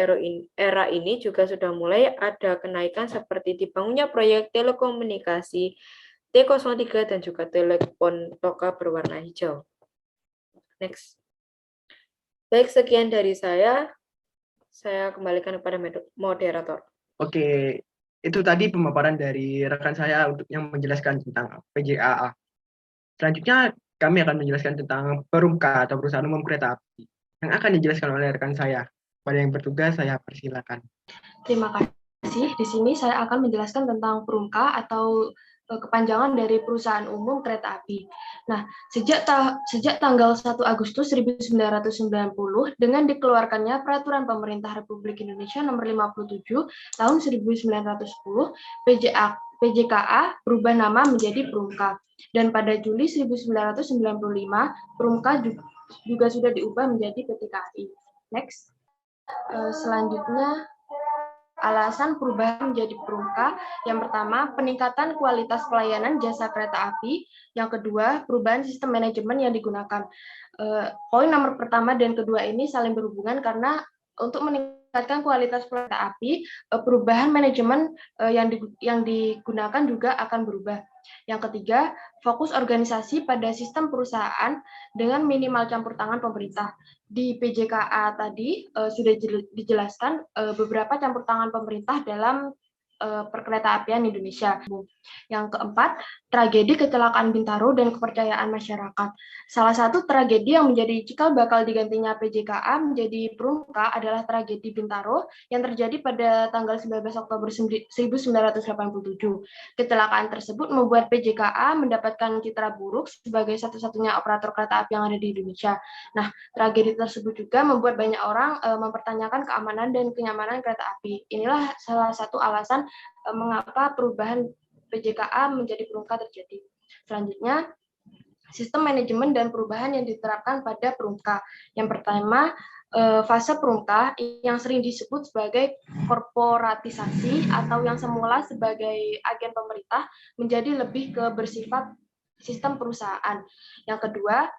era ini juga sudah mulai ada kenaikan seperti dibangunnya proyek telekomunikasi T03 dan juga telepon toka berwarna hijau. Next. Baik, sekian dari saya kembalikan kepada moderator. Oke, itu tadi pemaparan dari rekan saya untuk yang menjelaskan tentang PJKA. Selanjutnya kami akan menjelaskan tentang Perumka atau Perusahaan Umum Kereta Api yang akan dijelaskan oleh rekan saya. Pada yang bertugas saya persilakan. Terima kasih. Di sini saya akan menjelaskan tentang Perumka atau kepanjangan dari Perusahaan Umum Kereta Api. Nah, sejak tanggal 1 Agustus 1990 dengan dikeluarkannya Peraturan Pemerintah Republik Indonesia Nomor 57 Tahun 1910, PJKA berubah nama menjadi Perumka. Dan pada Juli 1995, Perumka juga sudah diubah menjadi PT KAI. Next. Selanjutnya, alasan perubahan menjadi Perumka. Yang pertama, peningkatan kualitas pelayanan jasa kereta api. Yang kedua, perubahan sistem manajemen yang digunakan. Poin nomor pertama dan kedua ini saling berhubungan karena untuk meningkatkan kualitas kereta api, perubahan manajemen yang digunakan juga akan berubah. Yang ketiga, fokus organisasi pada sistem perusahaan dengan minimal campur tangan pemerintah. Di PJKA tadi sudah dijelaskan beberapa campur tangan pemerintah dalam perkeretaapian Indonesia. Yang keempat, tragedi kecelakaan Bintaro dan kepercayaan masyarakat. Salah satu tragedi yang menjadi cikal bakal digantinya PJKA menjadi Perumka adalah tragedi Bintaro yang terjadi pada tanggal 19 Oktober 1987. Kecelakaan tersebut membuat PJKA mendapatkan citra buruk sebagai satu-satunya operator kereta api yang ada di Indonesia. Nah, tragedi tersebut juga membuat banyak orang mempertanyakan keamanan dan kenyamanan kereta api. Inilah salah satu alasan mengapa perubahan PJKA menjadi Perumka terjadi. Selanjutnya, sistem manajemen dan perubahan yang diterapkan pada Perumka. Yang pertama, fase Prumka yang sering disebut sebagai korporatisasi atau yang semula sebagai agen pemerintah menjadi lebih ke bersifat sistem perusahaan. Yang kedua,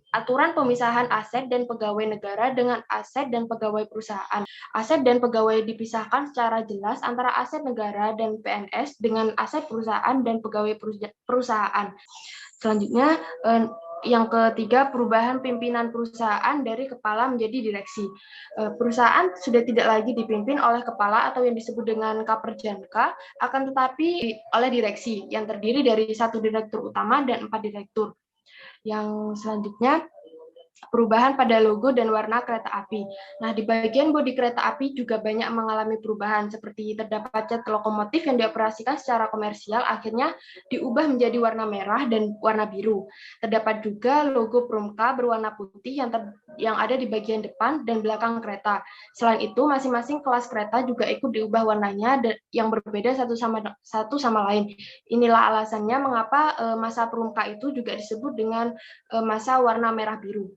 aturan pemisahan aset dan pegawai negara dengan aset dan pegawai perusahaan. Aset dan pegawai dipisahkan secara jelas antara aset negara dan PNS dengan aset perusahaan dan pegawai perusahaan. Selanjutnya, yang ketiga, perubahan pimpinan perusahaan dari kepala menjadi direksi. Perusahaan sudah tidak lagi dipimpin oleh kepala atau yang disebut dengan kaperjanka, akan tetapi oleh direksi yang terdiri dari 1 direktur utama dan 4 direktur. Yang selanjutnya, perubahan pada logo dan warna kereta api. Nah, di bagian bodi kereta api juga banyak mengalami perubahan, seperti terdapat cat lokomotif yang dioperasikan secara komersial, akhirnya diubah menjadi warna merah dan warna biru. Terdapat juga logo Prumka berwarna putih yang ada di bagian depan dan belakang kereta. Selain itu, masing-masing kelas kereta juga ikut diubah warnanya yang berbeda satu sama lain. Inilah alasannya mengapa masa Prumka itu juga disebut dengan masa warna merah biru.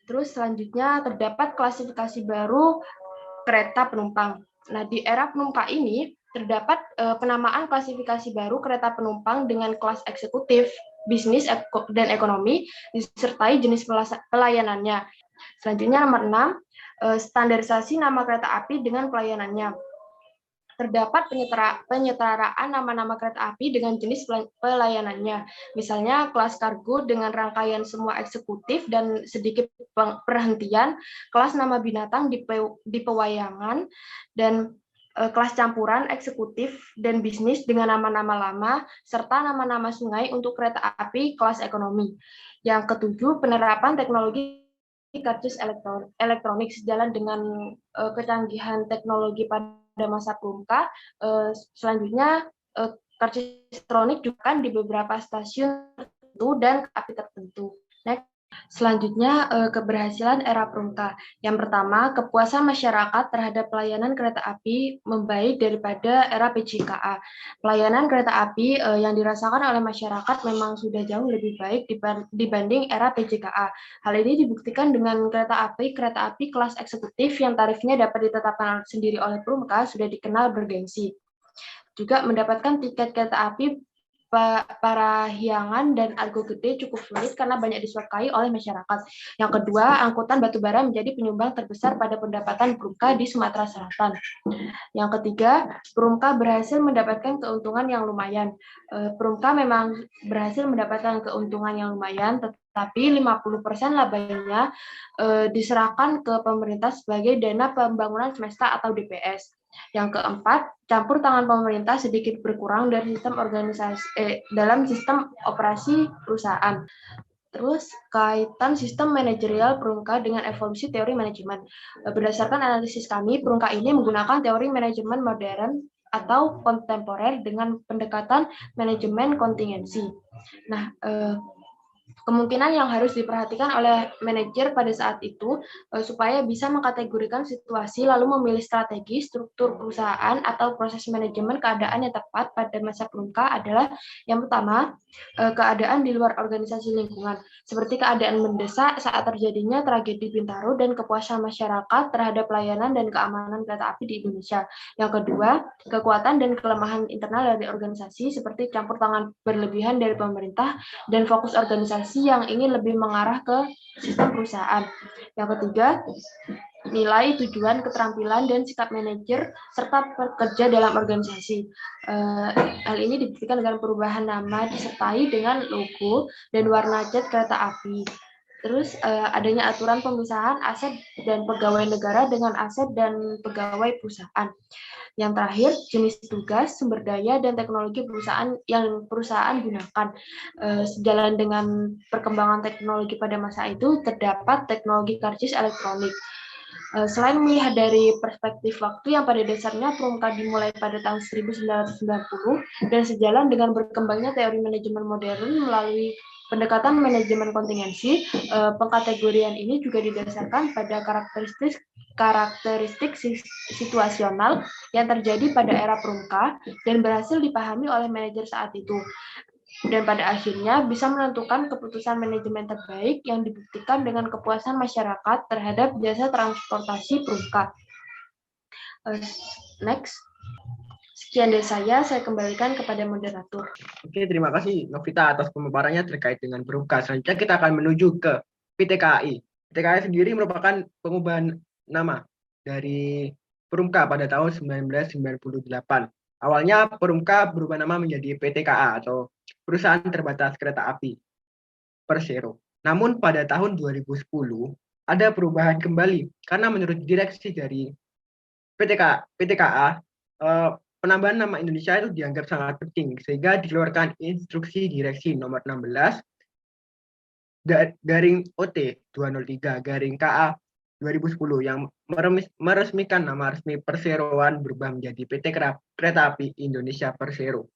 Terus selanjutnya terdapat klasifikasi baru kereta penumpang. Nah, di era Prumka ini terdapat penamaan klasifikasi baru kereta penumpang dengan kelas eksekutif, bisnis, dan ekonomi, disertai jenis pelayanannya. Selanjutnya nomor 6, standarisasi nama kereta api dengan pelayanannya. Terdapat penyetaraan nama-nama kereta api dengan jenis pelayanannya. Misalnya kelas kargo dengan rangkaian semua eksekutif dan sedikit perhentian, kelas nama binatang di pewayangan, dan kelas campuran eksekutif dan bisnis dengan nama-nama lama, serta nama-nama sungai untuk kereta api kelas ekonomi. Yang ketujuh, penerapan teknologi karcis elektronik sejalan dengan kecanggihan teknologi pada masa Prumka. Selanjutnya, karcis elektronik juga di beberapa stasiun tertentu dan api tertentu. Next. Selanjutnya, keberhasilan era Prumka. Yang pertama, kepuasan masyarakat terhadap pelayanan kereta api membaik daripada era PJKA. Pelayanan kereta api yang dirasakan oleh masyarakat memang sudah jauh lebih baik dibanding era PJKA. Hal ini dibuktikan dengan kereta api kelas eksekutif yang tarifnya dapat ditetapkan sendiri oleh Prumka sudah dikenal bergengsi. Juga mendapatkan tiket kereta api Parahyangan dan Argo Gede cukup sulit karena banyak disukai oleh masyarakat. Yang kedua, angkutan batubara menjadi penyumbang terbesar pada pendapatan Prumka di Sumatera Selatan. Yang ketiga, Prumka berhasil mendapatkan keuntungan yang lumayan. Prumka memang berhasil mendapatkan keuntungan yang lumayan, tetapi 50% labanya diserahkan ke pemerintah sebagai dana pembangunan semesta atau DPS. Yang keempat, campur tangan pemerintah sedikit berkurang dari sistem dalam sistem operasi perusahaan. Terus, kaitan sistem manajerial Prumka dengan evolusi teori manajemen. Berdasarkan analisis kami, Prumka ini menggunakan teori manajemen modern atau kontemporer dengan pendekatan manajemen kontingensi. Nah, kemungkinan yang harus diperhatikan oleh manajer pada saat itu supaya bisa mengkategorikan situasi lalu memilih strategi, struktur perusahaan atau proses manajemen keadaan yang tepat pada masa Prumka adalah yang pertama, keadaan di luar organisasi lingkungan, seperti keadaan mendesak saat terjadinya tragedi Bintaro dan kepuasan masyarakat terhadap pelayanan dan keamanan kereta api di Indonesia. Yang kedua, kekuatan dan kelemahan internal dari organisasi seperti campur tangan berlebihan dari pemerintah dan fokus organisasi yang ingin lebih mengarah ke sistem perusahaan. Yang ketiga, nilai, tujuan, keterampilan, dan sikap manajer serta pekerja dalam organisasi. Hal ini dibuktikan dengan perubahan nama disertai dengan logo dan warna cat kereta api. Terus adanya aturan pemisahan aset dan pegawai negara dengan aset dan pegawai perusahaan. Yang terakhir, jenis tugas, sumber daya, dan teknologi perusahaan yang perusahaan gunakan. Sejalan dengan perkembangan teknologi pada masa itu, terdapat teknologi karcis elektronik. Selain melihat dari perspektif waktu yang pada dasarnya Prumka dimulai pada tahun 1990 dan sejalan dengan berkembangnya teori manajemen modern melalui pendekatan manajemen kontingensi, pengkategorian ini juga didasarkan pada karakteristik situasional yang terjadi pada era Prumka dan berhasil dipahami oleh manajer saat itu. dan pada akhirnya bisa menentukan keputusan manajemen terbaik yang dibuktikan dengan kepuasan masyarakat terhadap jasa transportasi perumka. Next. Sekian dari saya kembalikan kepada moderator. Oke, terima kasih Novita atas pemaparannya terkait dengan perumka. Selanjutnya kita akan menuju ke PT KAI. PT KAI sendiri merupakan pengubahan nama dari Perumka pada tahun 1998. Awalnya Perumka berubah nama menjadi PT KA atau Perusahaan Terbatas Kereta Api Persero. Namun pada tahun 2010 ada perubahan kembali karena menurut direksi dari PT KA penambahan nama Indonesia itu dianggap sangat penting sehingga dikeluarkan instruksi direksi nomor 16 garing OT 203 garing KA 2010 yang meresmikan nama resmi perseroan berubah menjadi PT Kereta Api Indonesia Persero.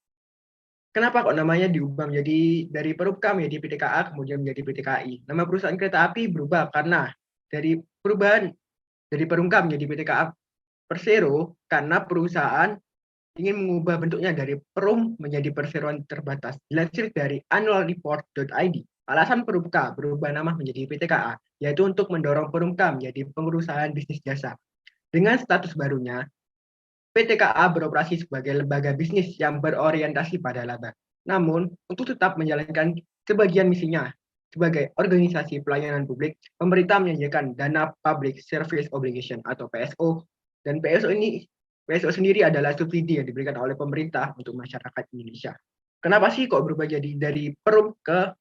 Kenapa kok namanya diubah menjadi dari Perumka menjadi PT KA kemudian menjadi PT KAI? Nama perusahaan kereta api berubah karena dari perubahan dari Perumka menjadi PT KA Persero karena perusahaan ingin mengubah bentuknya dari perum menjadi perseroan terbatas. Dilansir dari annualreport.id, alasan Perumka berubah nama menjadi PT KA yaitu untuk mendorong Perumka menjadi pengurusan bisnis jasa. Dengan status barunya, PT KA beroperasi sebagai lembaga bisnis yang berorientasi pada laba. Namun, untuk tetap menjalankan sebagian misinya sebagai organisasi pelayanan publik, pemerintah menyediakan dana Public Service Obligation atau PSO, dan PSO sendiri adalah subsidi yang diberikan oleh pemerintah untuk masyarakat Indonesia. Kenapa sih kok berubah jadi dari perum ke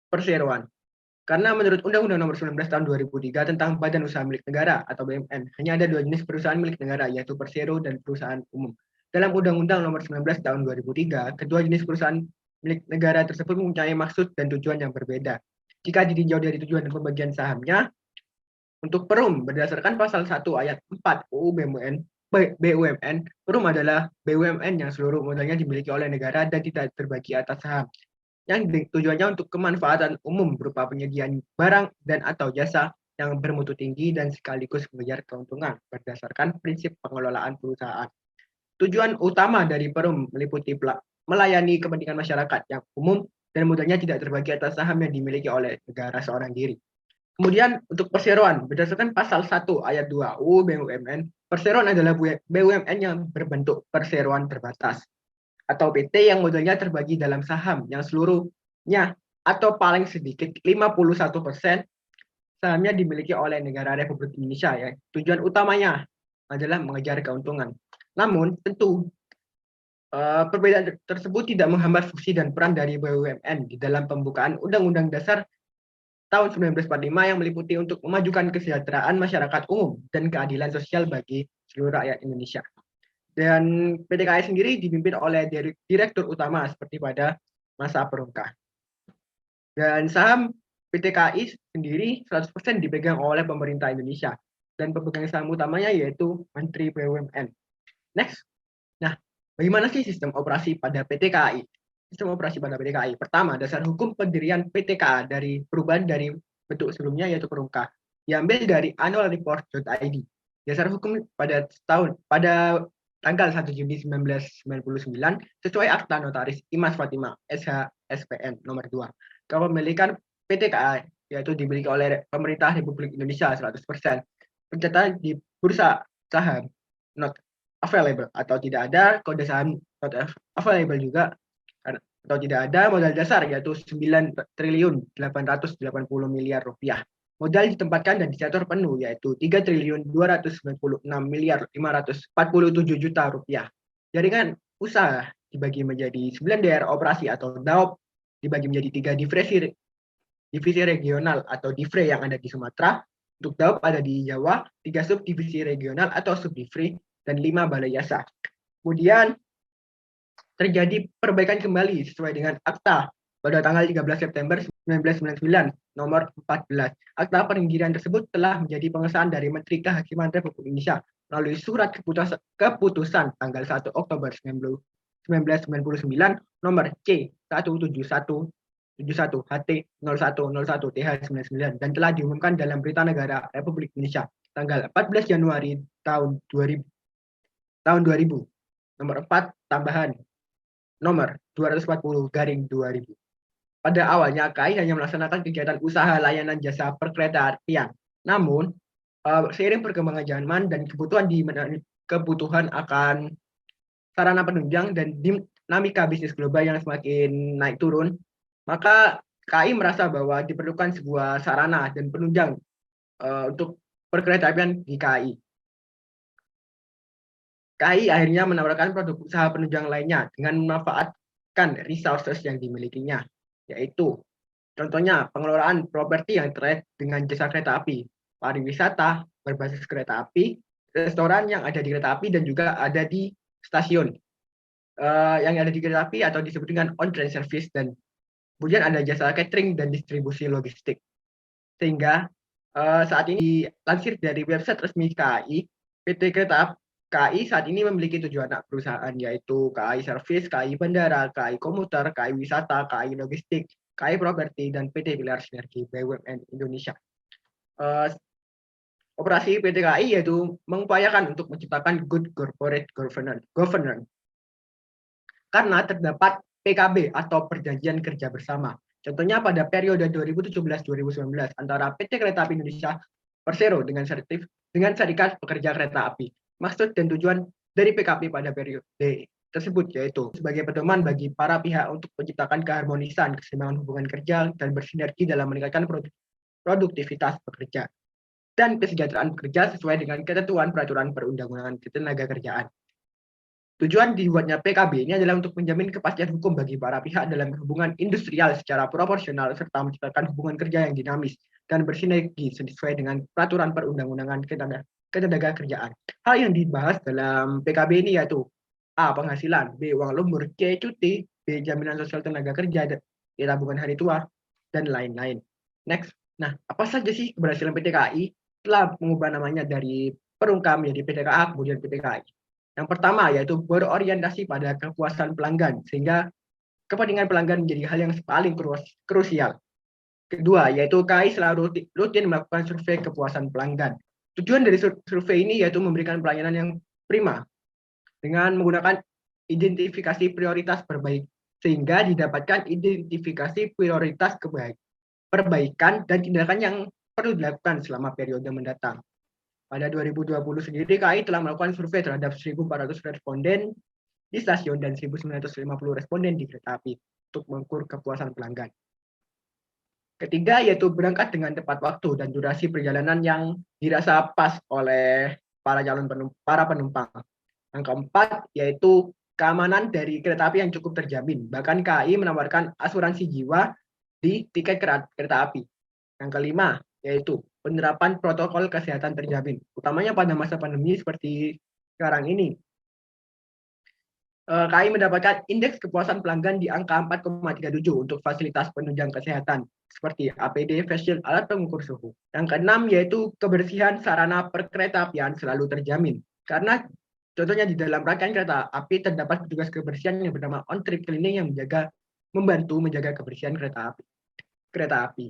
perseroan? Karena menurut Undang-Undang Nomor 19 Tahun 2003 tentang Badan Usaha Milik Negara atau BUMN, hanya ada dua jenis perusahaan milik negara, yaitu persero dan perusahaan umum. Dalam Undang-Undang Nomor 19 Tahun 2003, kedua jenis perusahaan milik negara tersebut mempunyai maksud dan tujuan yang berbeda. Jika ditinjau dari tujuan dan pembagian sahamnya, untuk perum berdasarkan pasal 1 ayat 4 UU BUMN, perum adalah BUMN yang seluruh modalnya dimiliki oleh negara dan tidak terbagi atas saham, yang tujuannya untuk kemanfaatan umum berupa penyediaan barang dan atau jasa yang bermutu tinggi dan sekaligus mengejar keuntungan berdasarkan prinsip pengelolaan perusahaan. Tujuan utama dari perum meliputi melayani kepentingan masyarakat yang umum dan modalnya tidak terbagi atas saham yang dimiliki oleh negara seorang diri. Kemudian untuk perseroan, berdasarkan pasal 1 ayat 2 UU BUMN, perseroan adalah BUMN yang berbentuk perseroan terbatas atau PT yang modalnya terbagi dalam saham yang seluruhnya atau paling sedikit 51% sahamnya dimiliki oleh negara Republik Indonesia ya. Tujuan utamanya adalah mengejar keuntungan. Namun tentu perbedaan tersebut tidak menghambat fungsi dan peran dari BUMN di dalam pembukaan Undang-Undang Dasar tahun 1945 yang meliputi untuk memajukan kesejahteraan masyarakat umum dan keadilan sosial bagi seluruh rakyat Indonesia. Dan PT KAI sendiri dipimpin oleh direktur utama seperti pada masa Perumka. Dan saham PT KAI sendiri 100% dipegang oleh pemerintah Indonesia. Dan pemegang saham utamanya yaitu Menteri BUMN. Next. Nah, bagaimana sih sistem operasi pada PT KAI? Sistem operasi pada PT KAI. Pertama, dasar hukum pendirian PT KAI dari perubahan dari bentuk sebelumnya yaitu Perumka. Diambil dari annualreport.id. Dasar hukum pada tanggal 1 Juni 1999 sesuai Akta Notaris Imas Fatima SH SPN nomor 2. Kepemilikan PT KAI yaitu dimiliki oleh pemerintah Republik Indonesia 100%. Pencatatan di bursa saham not available atau tidak ada, kode saham not available juga atau tidak ada, modal dasar yaitu 9.880 miliar rupiah. Modal ditempatkan dan disetor penuh yaitu 3.296.547 juta rupiah. Jaringan usaha dibagi menjadi 9 daerah operasi atau DAOP, dibagi menjadi 3 divisi regional atau DIFRE yang ada di Sumatera. Untuk DAOP ada di Jawa, 3 subdivisi regional atau subdivri, dan 5 balai jasa. Kemudian terjadi perbaikan kembali sesuai dengan Akta pada tanggal 13 September 1999 nomor 14. Akta penginggiran tersebut telah menjadi pengesahan dari Menteri Kehakiman Republik Indonesia melalui surat keputusan tanggal 1 Oktober 1999 nomor C17171 HT 0101 TH99 dan telah diumumkan dalam Berita Negara Republik Indonesia tanggal 14 Januari tahun 2000 nomor 4 tambahan nomor 240/2000. Pada awalnya KAI hanya melaksanakan kegiatan usaha layanan jasa perkeretaapian. Namun, seiring perkembangan zaman dan kebutuhan akan sarana penunjang dan dinamika bisnis global yang semakin naik turun, maka KAI merasa bahwa diperlukan sebuah sarana dan penunjang untuk perkeretaapian di KAI. KAI akhirnya menawarkan produk usaha penunjang lainnya dengan memanfaatkan resources yang dimilikinya, yaitu contohnya pengelolaan properti yang terkait dengan jasa kereta api, pariwisata berbasis kereta api, restoran yang ada di kereta api dan juga ada di stasiun yang ada di kereta api atau disebut dengan on-train service, dan kemudian ada jasa catering dan distribusi logistik. Sehingga saat ini dilansir dari website resmi KAI, PT Kereta KAI saat ini memiliki 7 anak perusahaan, yaitu KAI Service, KAI Bandara, KAI Komuter, KAI Wisata, KAI Logistik, KAI Properti, dan PT Pilar Sinergi BUMN Indonesia. Operasi PT KAI yaitu mengupayakan untuk menciptakan good corporate governance karena terdapat PKB atau Perjanjian Kerja Bersama. Contohnya pada periode 2017-2019 antara PT Kereta Api Indonesia Persero dengan Serikat Pekerja Kereta Api. Maksud dan tujuan dari PKB pada periode tersebut yaitu sebagai pedoman bagi para pihak untuk menciptakan keharmonisan, keseimbangan hubungan kerja dan bersinergi dalam meningkatkan produktivitas pekerja dan kesejahteraan pekerja sesuai dengan ketentuan peraturan perundang-undangan ketenagakerjaan. Tujuan dibuatnya PKB ini adalah untuk menjamin kepastian hukum bagi para pihak dalam hubungan industrial secara proporsional serta menciptakan hubungan kerja yang dinamis dan bersinergi sesuai dengan peraturan perundang-undangan ketenagakerjaan. Hal yang dibahas dalam PKB ini yaitu A. Penghasilan, B. Uang lembur, C. Cuti, B. Jaminan sosial tenaga kerja, D. Tabungan hari tua, dan lain-lain. Next. Nah, apa saja sih keberhasilan PT KAI setelah mengubah namanya dari Perungkam menjadi PT KA kemudian PT KAI? Yang pertama yaitu berorientasi pada kepuasan pelanggan, sehingga kepentingan pelanggan menjadi hal yang paling krusial. Kedua, yaitu KAI selalu rutin melakukan survei kepuasan pelanggan. Tujuan dari survei ini yaitu memberikan pelayanan yang prima dengan menggunakan identifikasi prioritas sehingga didapatkan identifikasi prioritas perbaikan dan tindakan yang perlu dilakukan selama periode mendatang. Pada 2020 sendiri, KAI telah melakukan survei terhadap 1.400 responden di stasiun dan 1.950 responden di kereta api untuk mengukur kepuasan pelanggan. Ketiga, yaitu berangkat dengan tepat waktu dan durasi perjalanan yang dirasa pas oleh para penumpang. Yang keempat, yaitu keamanan dari kereta api yang cukup terjamin. Bahkan KAI menawarkan asuransi jiwa di tiket kereta api. Yang kelima, yaitu penerapan protokol kesehatan terjamin, utamanya pada masa pandemi seperti sekarang ini. KAI mendapatkan indeks kepuasan pelanggan di angka 4,37 untuk fasilitas penunjang kesehatan seperti APD, face shield, alat pengukur suhu. Yang keenam yaitu kebersihan sarana perkeretaapian selalu terjamin, karena contohnya di dalam rangkaian kereta api terdapat petugas kebersihan yang bernama on-trip cleaning yang membantu menjaga kebersihan kereta api.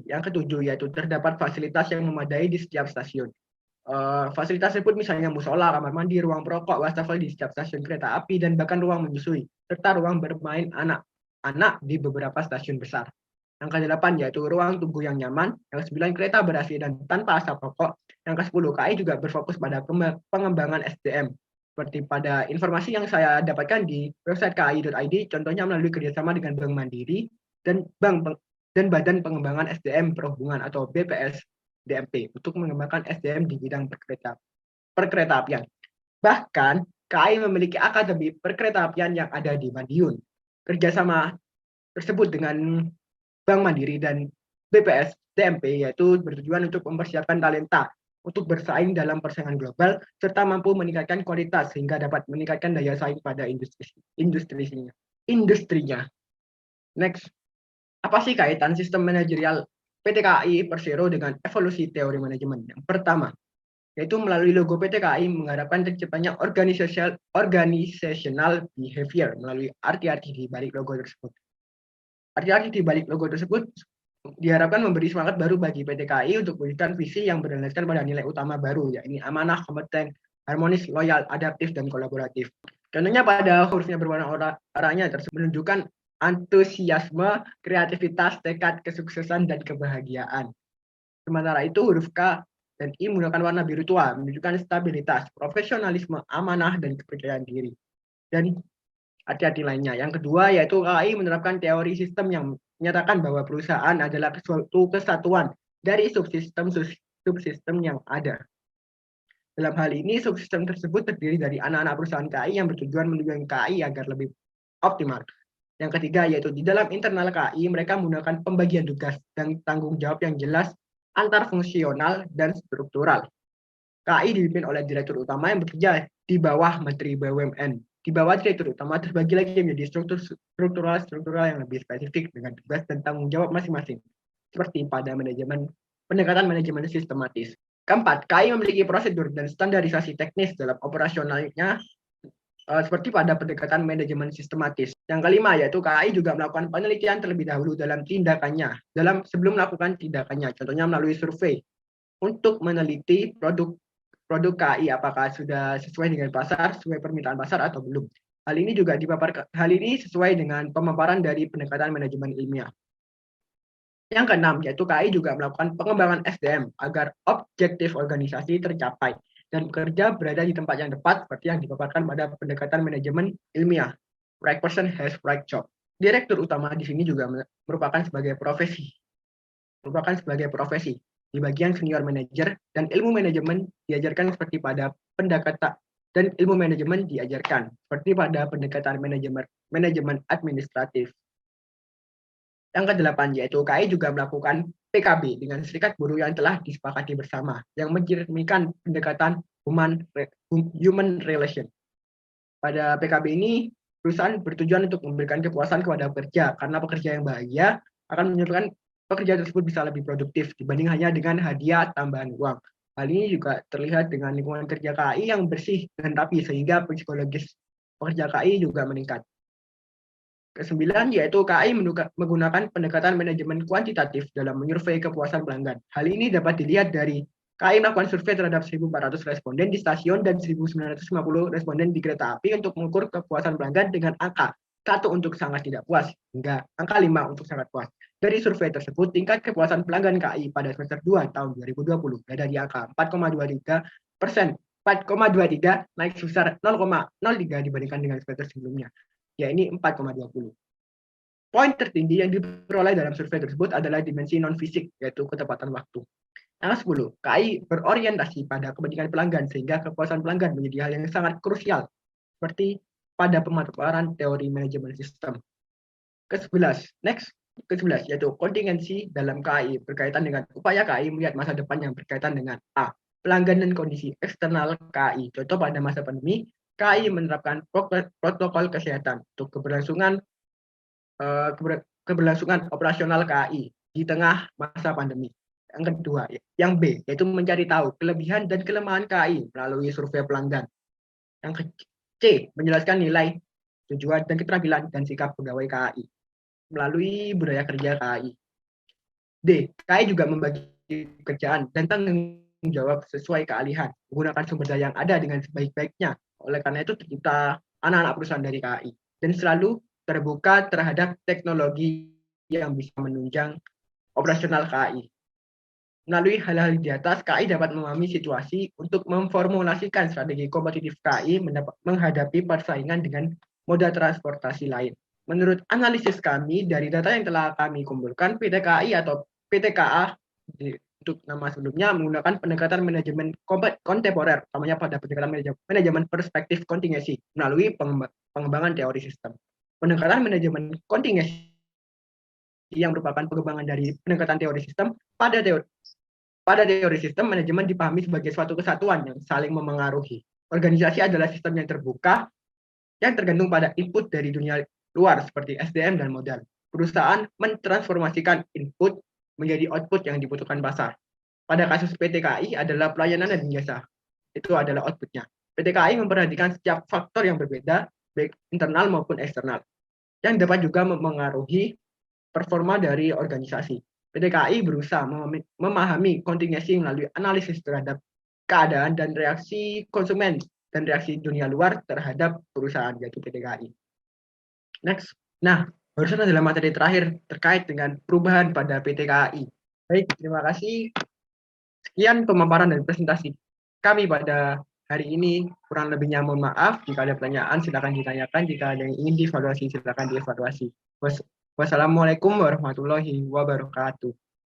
Yang ketujuh yaitu terdapat fasilitas yang memadai di setiap stasiun. Fasilitas tersebut misalnya musola, kamar mandi, ruang perokok, wastafel di setiap stasiun kereta api, dan bahkan ruang menyusui, serta ruang bermain anak-anak di beberapa stasiun besar. Yang ke-8 yaitu ruang tunggu yang nyaman. Yang ke-9 kereta ber-AC dan tanpa asap rokok. Yang ke-10 KAI juga berfokus pada pengembangan SDM. Seperti pada informasi yang saya dapatkan di website kai.id, contohnya melalui kerjasama dengan Bank Mandiri dan Badan Pengembangan SDM Perhubungan atau BPS DMP untuk mengembangkan SDM di bidang perkeretaapian. Bahkan KAI memiliki akademi perkeretaapian yang ada di Madiun. Kerjasama tersebut dengan Bank Mandiri dan BPS DMP yaitu bertujuan untuk mempersiapkan talenta untuk bersaing dalam persaingan global serta mampu meningkatkan kualitas sehingga dapat meningkatkan daya saing pada industrinya. Next, apa sih kaitan sistem manajerial PT KAI Persero dengan evolusi teori manajemen? Yang pertama, yaitu melalui logo PT KAI mengharapkan terciptanya organizational behavior melalui arti-arti di balik logo tersebut. Arti-arti di balik logo tersebut diharapkan memberi semangat baru bagi PT KAI untuk mewujudkan visi yang berdasarkan pada nilai utama baru, yakni amanah, kompeten, harmonis, loyal, adaptif, dan kolaboratif. Contohnya pada hurufnya berwarna oranye tersebut menunjukkan antusiasme, kreativitas, tekad, kesuksesan, dan kebahagiaan. Sementara itu huruf K dan I menggunakan warna biru tua, menunjukkan stabilitas, profesionalisme, amanah, dan kepercayaan diri. Dan hati-hati lainnya. Yang kedua yaitu KAI menerapkan teori sistem yang menyatakan bahwa perusahaan adalah suatu kesatuan dari subsistem yang ada. Dalam hal ini, subsistem tersebut terdiri dari anak-anak perusahaan KAI yang bertujuan menunjang KAI agar lebih optimal. Yang ketiga yaitu di dalam internal KAI mereka menggunakan pembagian tugas dan tanggung jawab yang jelas antar fungsional dan struktural. KAI dipimpin oleh direktur utama yang bekerja di bawah Menteri BUMN. Di bawah direktur utama terbagi lagi menjadi struktural yang lebih spesifik dengan tugas dan tanggung jawab masing-masing, seperti pada pendekatan manajemen sistematis. Keempat, KAI memiliki prosedur dan standarisasi teknis dalam operasionalnya seperti pada pendekatan manajemen sistematis. Yang kelima yaitu KAI juga melakukan penelitian terlebih dahulu dalam tindakannya, sebelum melakukan tindakannya, contohnya melalui survei untuk meneliti produk KAI apakah sudah sesuai dengan pasar, sesuai permintaan pasar atau belum. Hal ini sesuai dengan pemaparan dari pendekatan manajemen ilmiah. Yang keenam yaitu KAI juga melakukan pengembangan SDM agar objektif organisasi tercapai dan bekerja berada di tempat yang tepat seperti yang dipaparkan pada pendekatan manajemen ilmiah. Right person has right job. Direktur utama di sini juga merupakan sebagai profesi. Di bagian senior manager dan ilmu manajemen diajarkan seperti pada pendekatan dan ilmu manajemen diajarkan seperti pada pendekatan manajemen administratif. Yang kedelapan yaitu KAI juga melakukan PKB dengan serikat buruh yang telah disepakati bersama yang mencerminkan pendekatan human relation. Pada PKB ini perusahaan bertujuan untuk memberikan kepuasan kepada pekerja karena pekerja yang bahagia akan menyebabkan pekerja tersebut bisa lebih produktif dibanding hanya dengan hadiah tambahan uang. Hal ini juga terlihat dengan lingkungan kerja KAI yang bersih dan rapi sehingga psikologis pekerja KAI juga meningkat. Kesembilan yaitu KAI menggunakan pendekatan manajemen kuantitatif dalam menyurvei kepuasan pelanggan. Hal ini dapat dilihat dari KAI melakukan survei terhadap 1.400 responden di stasiun dan 1.950 responden di kereta api untuk mengukur kepuasan pelanggan dengan angka 1 untuk sangat tidak puas hingga angka 5 untuk sangat puas. Dari survei tersebut, tingkat kepuasan pelanggan KAI pada semester 2 tahun 2020 berada di angka 4,23%. 4,23 naik sebesar 0,03 dibandingkan dengan semester sebelumnya, yaitu 4,20. Poin tertinggi yang diperoleh dalam survei tersebut adalah dimensi non-fisik, yaitu ketepatan waktu. Yang 10, KAI berorientasi pada kepentingan pelanggan sehingga kepuasan pelanggan menjadi hal yang sangat krusial, seperti pada pemaparan teori manajemen sistem. Ke-11 yaitu kontingensi dalam KAI berkaitan dengan upaya KAI melihat masa depan yang berkaitan dengan A. Pelanggan dan kondisi eksternal KAI. Contoh pada masa pandemi, KAI menerapkan protokol kesehatan untuk keberlangsungan operasional KAI di tengah masa pandemi. Yang kedua, yang B, yaitu mencari tahu kelebihan dan kelemahan KAI melalui survei pelanggan. Yang C, menjelaskan nilai, tujuan, dan keterampilan dan sikap pegawai KAI melalui budaya kerja KAI. D, KAI juga membagi pekerjaan dan tanggung jawab sesuai keahlian, menggunakan sumber daya yang ada dengan sebaik-baiknya. Oleh karena itu tercipta anak-anak perusahaan dari KAI dan selalu terbuka terhadap teknologi yang bisa menunjang operasional KAI. Melalui hal-hal di atas, KAI dapat memahami situasi untuk memformulasikan strategi kompetitif KAI menghadapi persaingan dengan moda transportasi lain. Menurut analisis kami dari data yang telah kami kumpulkan, PT KAI atau PT KA untuk nama sebelumnya menggunakan pendekatan manajemen kontemporer, utamanya pada pendekatan manajemen perspektif kontingensi melalui pengembangan teori sistem. Pendekatan manajemen kontingensi yang merupakan pengembangan dari pendekatan teori sistem pada teori sistem, manajemen dipahami sebagai suatu kesatuan yang saling memengaruhi. Organisasi adalah sistem yang terbuka yang tergantung pada input dari dunia luar seperti SDM dan modal. Perusahaan mentransformasikan input menjadi output yang dibutuhkan pasar. Pada kasus PT KAI adalah pelayanan dan jasa. Itu adalah outputnya. PT KAI memperhatikan setiap faktor yang berbeda, baik internal maupun eksternal, yang dapat juga mempengaruhi performa dari organisasi. PT KAI berusaha memahami kontingensi melalui analisis terhadap keadaan dan reaksi konsumen dan reaksi dunia luar terhadap perusahaan yaitu PT KAI. Next. Nah, barusan adalah materi terakhir terkait dengan perubahan pada PT KAI. Baik, terima kasih. Sekian pemaparan dan presentasi kami pada hari ini. Kurang lebihnya mohon maaf. Jika ada pertanyaan silakan ditanyakan. Jika ada yang ingin dievaluasi silakan dievaluasi. Wassalamualaikum warahmatullahi wabarakatuh.